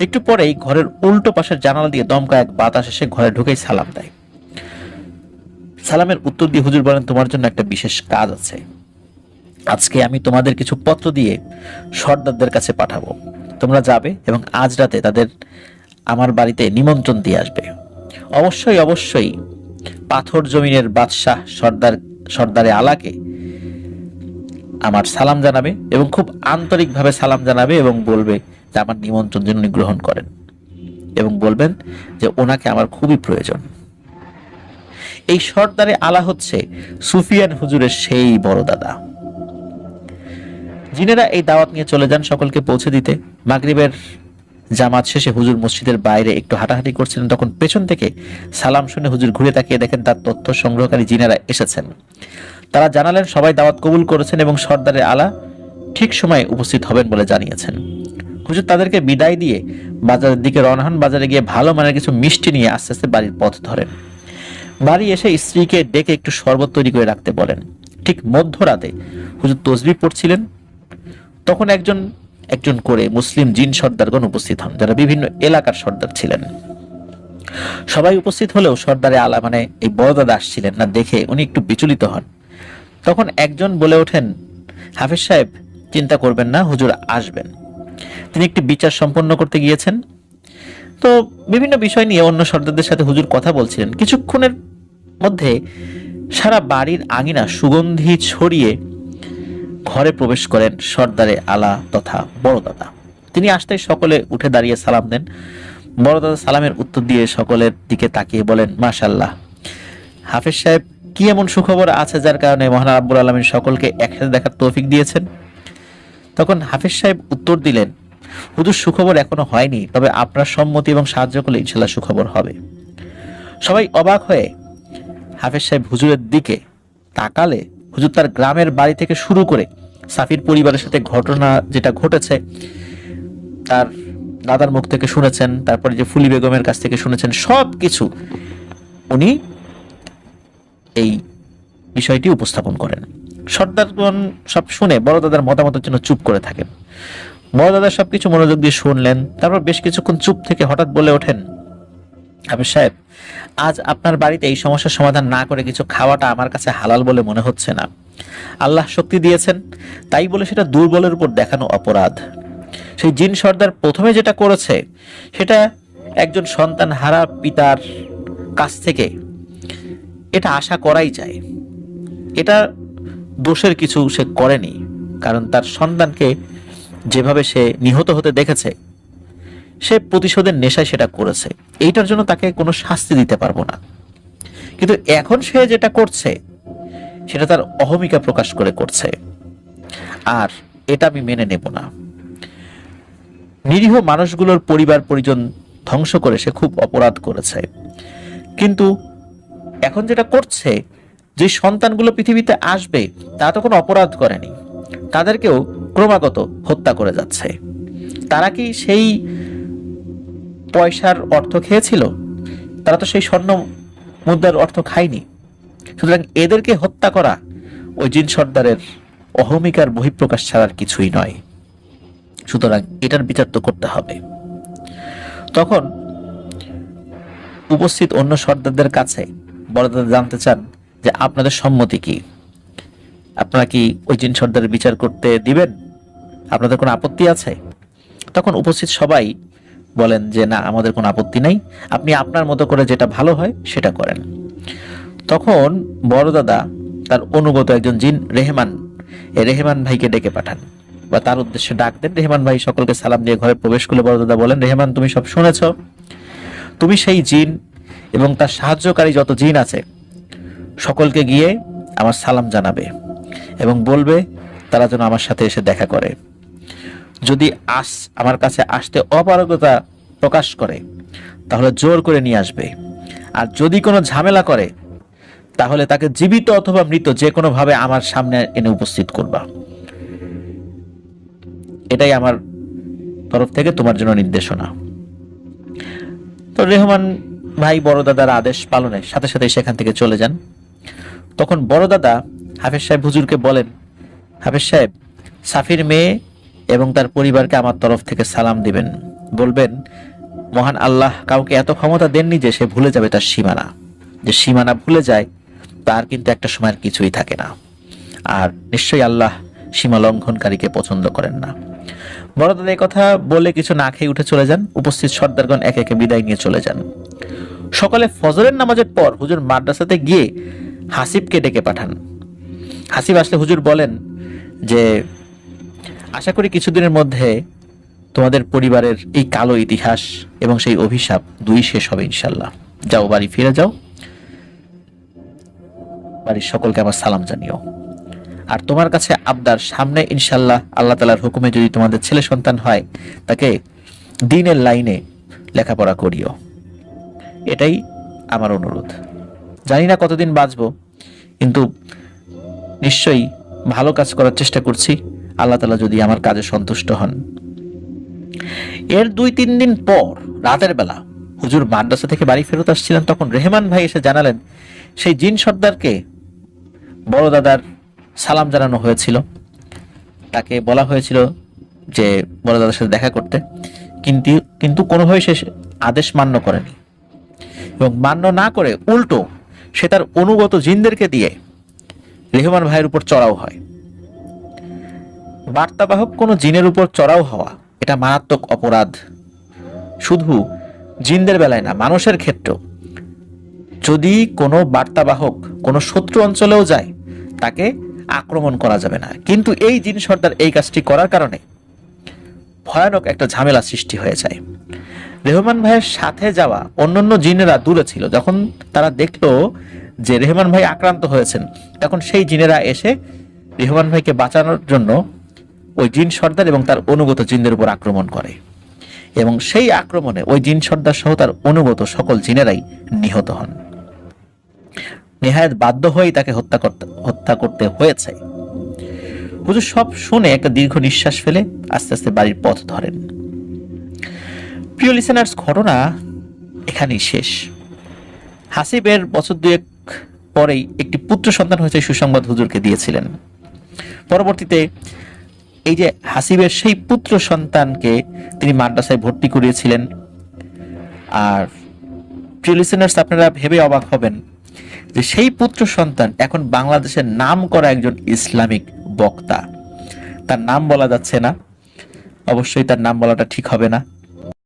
একটু পরেই ঘরের উল্টো পাশের জানালা দিয়ে দমকা এক বাতাস এসে ঘরে ঢুকেই সালাম দেয়। সালামের উত্তর দিয়ে হুজুর বলেন, তোমার জন্য একটা বিশেষ কাজ আছে, আজকে আমি তোমাদের কিছু পত্র দিয়ে সর্দারদের কাছে পাঠাবো, তোমরা যাবে এবং আজ রাতে তাদের আমার বাড়িতে নিমন্ত্রণ দিয়ে আসবে। অবশ্যই অবশ্যই পাথর জমিনের বাদশাহ সর্দারে আলাকে আমার সালাম জানাবে এবং খুব আন্তরিকভাবে সালাম জানাবে এবং বলবে যে আমার নিমন্ত্রণ যেন উনি গ্রহণ করেন এবং বলবেন যে ওনাকে আমার খুবই প্রয়োজন। এই সর্দারে আলা হচ্ছে সুফিয়ান হুজুরের সেই বড় দাদা। জিনেরা এই দাওয়াত নিয়ে চলে যান সকলকে পৌঁছে দিতে। মাগরিবের জামাত শেষে হুজুর মসজিদের বাইরে একটু হাঁটাহাঁটি করছিলেন, তখন পেছন থেকে সালাম শুনে হুজুর ঘুরে তাকিয়ে দেখেন তার তথ্য সংগ্রহকারী জিনেরা এসেছেন। তারা জানালেন সবাই দাওয়াত কবুল করেছেন এবং সর্দারে আলা ঠিক সময়ে উপস্থিত হবেন বলে জানিয়েছেন। হুজুর তাদেরকে বিদায় দিয়ে বাজারের দিকে রওনা হন। বাজারে গিয়ে ভালো মানের কিছু মিষ্টি নিয়ে আস্তে আস্তে বাড়ির পথ ধরেন। বাড়ি এসে স্ত্রীকে ডেকে একটু শরবত তৈরি করে রাখতে বলেন। ঠিক মধ্যরাতে হুজুর তসবিহ পড়ছিলেন, তখন একজন একজন করে মুসলিম জিন সর্দারগণ উপস্থিত হন, যারা বিভিন্ন এলাকার সর্দার ছিলেন। সবাই উপস্থিত হলেও সর্দারে আলা মানে এই বড়দাদা আসছিলেন না দেখে উনি একটু বিচলিত হন। তখন একজন বলে ওঠেন, হাফেজ সাহেব চিন্তা করবেন না, হুজুর আসবেন। তিনি একটি বিচার সম্পন্ন করতে গিয়েছেন। তো বিভিন্ন বিষয় নিয়ে অন্য সর্দারদের সাথে হুজুর কথা বলছিলেন। কিছুক্ষণের মধ্যে সারা বাড়ির আঙিনা সুগন্ধি ছড়িয়ে ঘরে প্রবেশ করেন সর্দারে আলা তথা বড়দাদা। তিনি আসতেই সকলে উঠে দাঁড়িয়ে সালাম দেন। বড়দাদা সালামের উত্তর দিয়ে সকলের দিকে তাকিয়ে বলেন, মাশাআল্লাহ, হাফেজ সাহেব কি এমন সুখবর আছে যার কারণে মহান রাব্বুল আলামিন সকলকে একসাথে দেখার তৌফিক দিয়েছেন? তখন হাফেজ সাহেব উত্তর দিলেন, হুজুর সুখবর এখনো হয়নি, তবে আপনার সম্মতি এবং সাহায্য করলে ইনশাআল্লাহ সুখবর হবে। সবাই অবাক হয়ে হাফেজ সাহেব হুজুরের দিকে তাকালে হুজুর তার গ্রামের বাড়ি থেকে শুরু করে সাফির পরিবারের সাথে ঘটনা যেটা ঘটেছে তার দাদার মুখ থেকে শুনেছেন, তারপরে যে ফুলি বেগমের কাছ থেকে শুনেছেন, সব কিছু উনি এই বিষয়টি উপস্থাপন করেন। সর্দারগণ সব শুনে বড় দাদার মতামতের জন্য চুপ করে থাকেন। বড় দাদা সবকিছু মনোযোগ দিয়ে শুনলেন, তারপর বেশ কিছুক্ষণ চুপ থেকে হঠাৎ বলে ওঠেন, হাফেজ সাহেব, আজ আপনার বাড়িতে এই সমস্যার সমাধান না করে কিছু খাওয়াটা আমার কাছে হালাল বলে মনে হচ্ছে না। আল্লাহ শক্তি দিয়েছেন, তাই বলে সেটা দুর্বলের উপর দেখানো অপরাধ। সেই জিন সর্দার প্রথমে যেটা করেছে সেটা একজন সন্তান হারা পিতার কাছ থেকে এটা আশা করাই যায়। এটা দোষের কিছু সে করেনি, কারণ তার সন্তানকে যেভাবে সে নিহত হতে দেখেছে সে প্রতিশোধের নেশায় সেটা করেছে। এইটার জন্য তাকে কোনো শাস্তি দিতে পারবো না। কিন্তু এখন সে যেটা করছে সেটা তার অহমিকা প্রকাশ করে করছে, আর এটা আমি মেনে নেব না। নিরীহ মানুষগুলোর পরিবার পরিজন ধ্বংস করে সে খুব অপরাধ করেছে, কিন্তু এখন যেটা করছে, যে সন্তানগুলো পৃথিবীতে আসবে তারা তো কোনো অপরাধ করেনি, তাদেরকেও ক্রমাগত হত্যা করে যাচ্ছে। তারা কি সেই পয়সার অর্থ খেয়েছিল? তারা তো সেই স্বর্ণ মুদ্রার অর্থ খায়নি। সুতরাং এদেরকে হত্যা করা ওই জিন সর্দারের অহমিকার বহিঃপ্রকাশ ছাড়ার কিছুই নয়। সুতরাং এটার বিচার তো করতে হবে। তখন উপস্থিত অন্য সর্দারদের কাছে বড়দাদা জানতে চান যে আপনাদের সম্মতি কি, আপনারা কি ওই জিন সর্দারের বিচার করতে দিবেন? আপনাদের কোনো আপত্তি আছে? তখন উপস্থিত সবাই বলেন যে না, আমাদের কোনো আপত্তি নাই, আপনি আপনার মতো করে যেটা ভালো হয় সেটা করেন। তখন বড়দাদা তার অনুগত একজন জিন রেহমান ভাইকে ডেকে পাঠান বা তার উদ্দেশ্যে ডাক দেন। রেহমান ভাই সকলকে সালাম দিয়ে ঘরে প্রবেশ করলে বড়দাদা বলেন, রেহমান, তুমি সব শুনেছ, তুমি সেই জিন এবং তার সাহায্যকারী যত জিন আছে সকলকে গিয়ে আমার সালাম জানাবে এবং বলবে তারা যেন আমার সাথে এসে দেখা করে। যদি আমার কাছে আসতে অপারগতা প্রকাশ করে তাহলে জোর করে নিয়ে আসবে, আর যদি কোনো ঝামেলা করে তাহলে তাকে জীবিত অথবা মৃত যে কোনো ভাবে আমার সামনে এনে উপস্থিত করবা। এটাই আমার তরফ থেকে তোমার জন্য নির্দেশনা। তো রেহমান ভাই বড়দাদার আদেশ পালনের সাথে সাথে সেখান থেকে চলে যান। তখন বড়দাদা হাফেজ সাহেব হুজুরকে বলেন, হাফেজ সাহেব, সাফির মেয়ে এবং তার পরিবারকে আমার তরফ থেকে সালাম দিবেন, বলবেন মহান আল্লাহ কাউকে এত ক্ষমতা দেননি যে সে ভুলে যাবে তার সীমানা। যে সীমানা ভুলে যায় তার কিন্তু একটা সময়ের কিছুই থাকে না, আর নিশ্চয়ই আল্লাহ সীমা লঙ্ঘনকারীকে পছন্দ করেন না। বড়দাদা এই কথা বলে কিছু না খেয়ে উঠে চলে যান। উপস্থিত সর্দারগণ একে একে বিদায় নিয়ে চলে যান। সকালে ফজরের নামাজের পর হুজুর মাদ্রাসাতে গিয়ে হাসিবকে ডেকে পাঠান। হাসিব আসলে হুজুর বলেন যে আশা করি কিছুদিনের মধ্যে তোমাদের পরিবারের এই কালো ইতিহাস এবং সেই অভিশাপ দুই শেষ হবে ইনশাল্লাহ। যাও, বাড়ি ফিরে যাও, বাড়ির সকলকে আমার সালাম জানিও। আর তোমার কাছে আবদার, সামনে ইনশাল্লাহ আল্লাহ তাআলার হুকুমে যদি তোমাদের ছেলে সন্তান হয় তাকে দ্বীনের লাইনে লেখাপড়া করিও, এটাই আমার অনুরোধ। জানি না কতদিন বাঁচবো, কিন্তু নিশ্চয়ই ভালো কাজ করার চেষ্টা করছি, আল্লাহ তাআলা যদি আমার কাজে সন্তুষ্ট হন। এর 2-3 দিন পর রাতের বেলা হুজুর মাদ্রাসা থেকে বাড়ি ফেরত আসছিলেন, তখন রেহমান ভাই এসে জানালেন সেই জিন সর্দারকে বড় দাদার সালাম জানানো হয়েছিল, তাকে বলা হয়েছিল যে বড় দাদার সাথে দেখা করতে, কিন্তু কিন্তু কোনোভাবে সে আদেশ মান্য করেনি, এবং মান্য না করে উল্টো সে তার অনুগত জিনদেরকে দিয়ে রেহমান ভাইয়ের উপর চড়াও হয়। বার্তাবাহক কোনো জিনের উপর চড়াও হওয়া এটা মারাত্মক অপরাধ। শুধু জিনদের বেলায় না, মানুষের ক্ষেত্রেও যদি কোনো বার্তাবাহক কোনো শত্রু অঞ্চলেও যায় তাকে আক্রমণ করা যাবে না। কিন্তু এই জিন সর্দার এই কাজটি করার কারণে ভয়ানক একটা ঝামেলা সৃষ্টি হয়ে যায়। রেহমান ভাইয়ের সাথে যাওয়া অন্যান্য জিনেরা দূরে ছিল, যখন তারা দেখলো যে রেহমান ভাই আক্রান্ত হয়েছেন, তখন সেই জিনেরা এসে রেহমান ভাইকে বাঁচানোর জন্য ওই জিন সর্দার এবং তার অনুগত জিনদের উপর আক্রমণ করে, এবং সেই আক্রমণে ওই জিন সর্দার সহ তার অনুগত সকল জিনেরাই নিহত হন। নেহায়েত বাধ্য হয়েই তাকে হত্যা করতে হয়েছে। হুজুর সব শুনে একটা দীর্ঘ নিঃশ্বাস ফেলে আস্তে আস্তে বাড়ির পথ ধরেন। প্রিয় লিসেনার্স, ঘটনা এখানেই শেষ। হাসিবের বছর 2 পরেই একটি পুত্র সন্তান হয়েছে সুসংবাদ হুজুরকে দিয়েছিলেন। পরবর্তীতে এই যে হাসিবের সেই পুত্র সন্তানকে তিনি মাদ্রাসায় ভর্তি করিয়েছিলেন। আর প্রিয় লিসেনার্স, আপনারা ভেবে অবাক হবেন যে সেই পুত্র সন্তান এখন বাংলাদেশের নাম করা একজন ইসলামিক বক্তা। তার নাম বলা যাচ্ছে না, অবশ্যই তার নাম বলাটা ঠিক হবে না।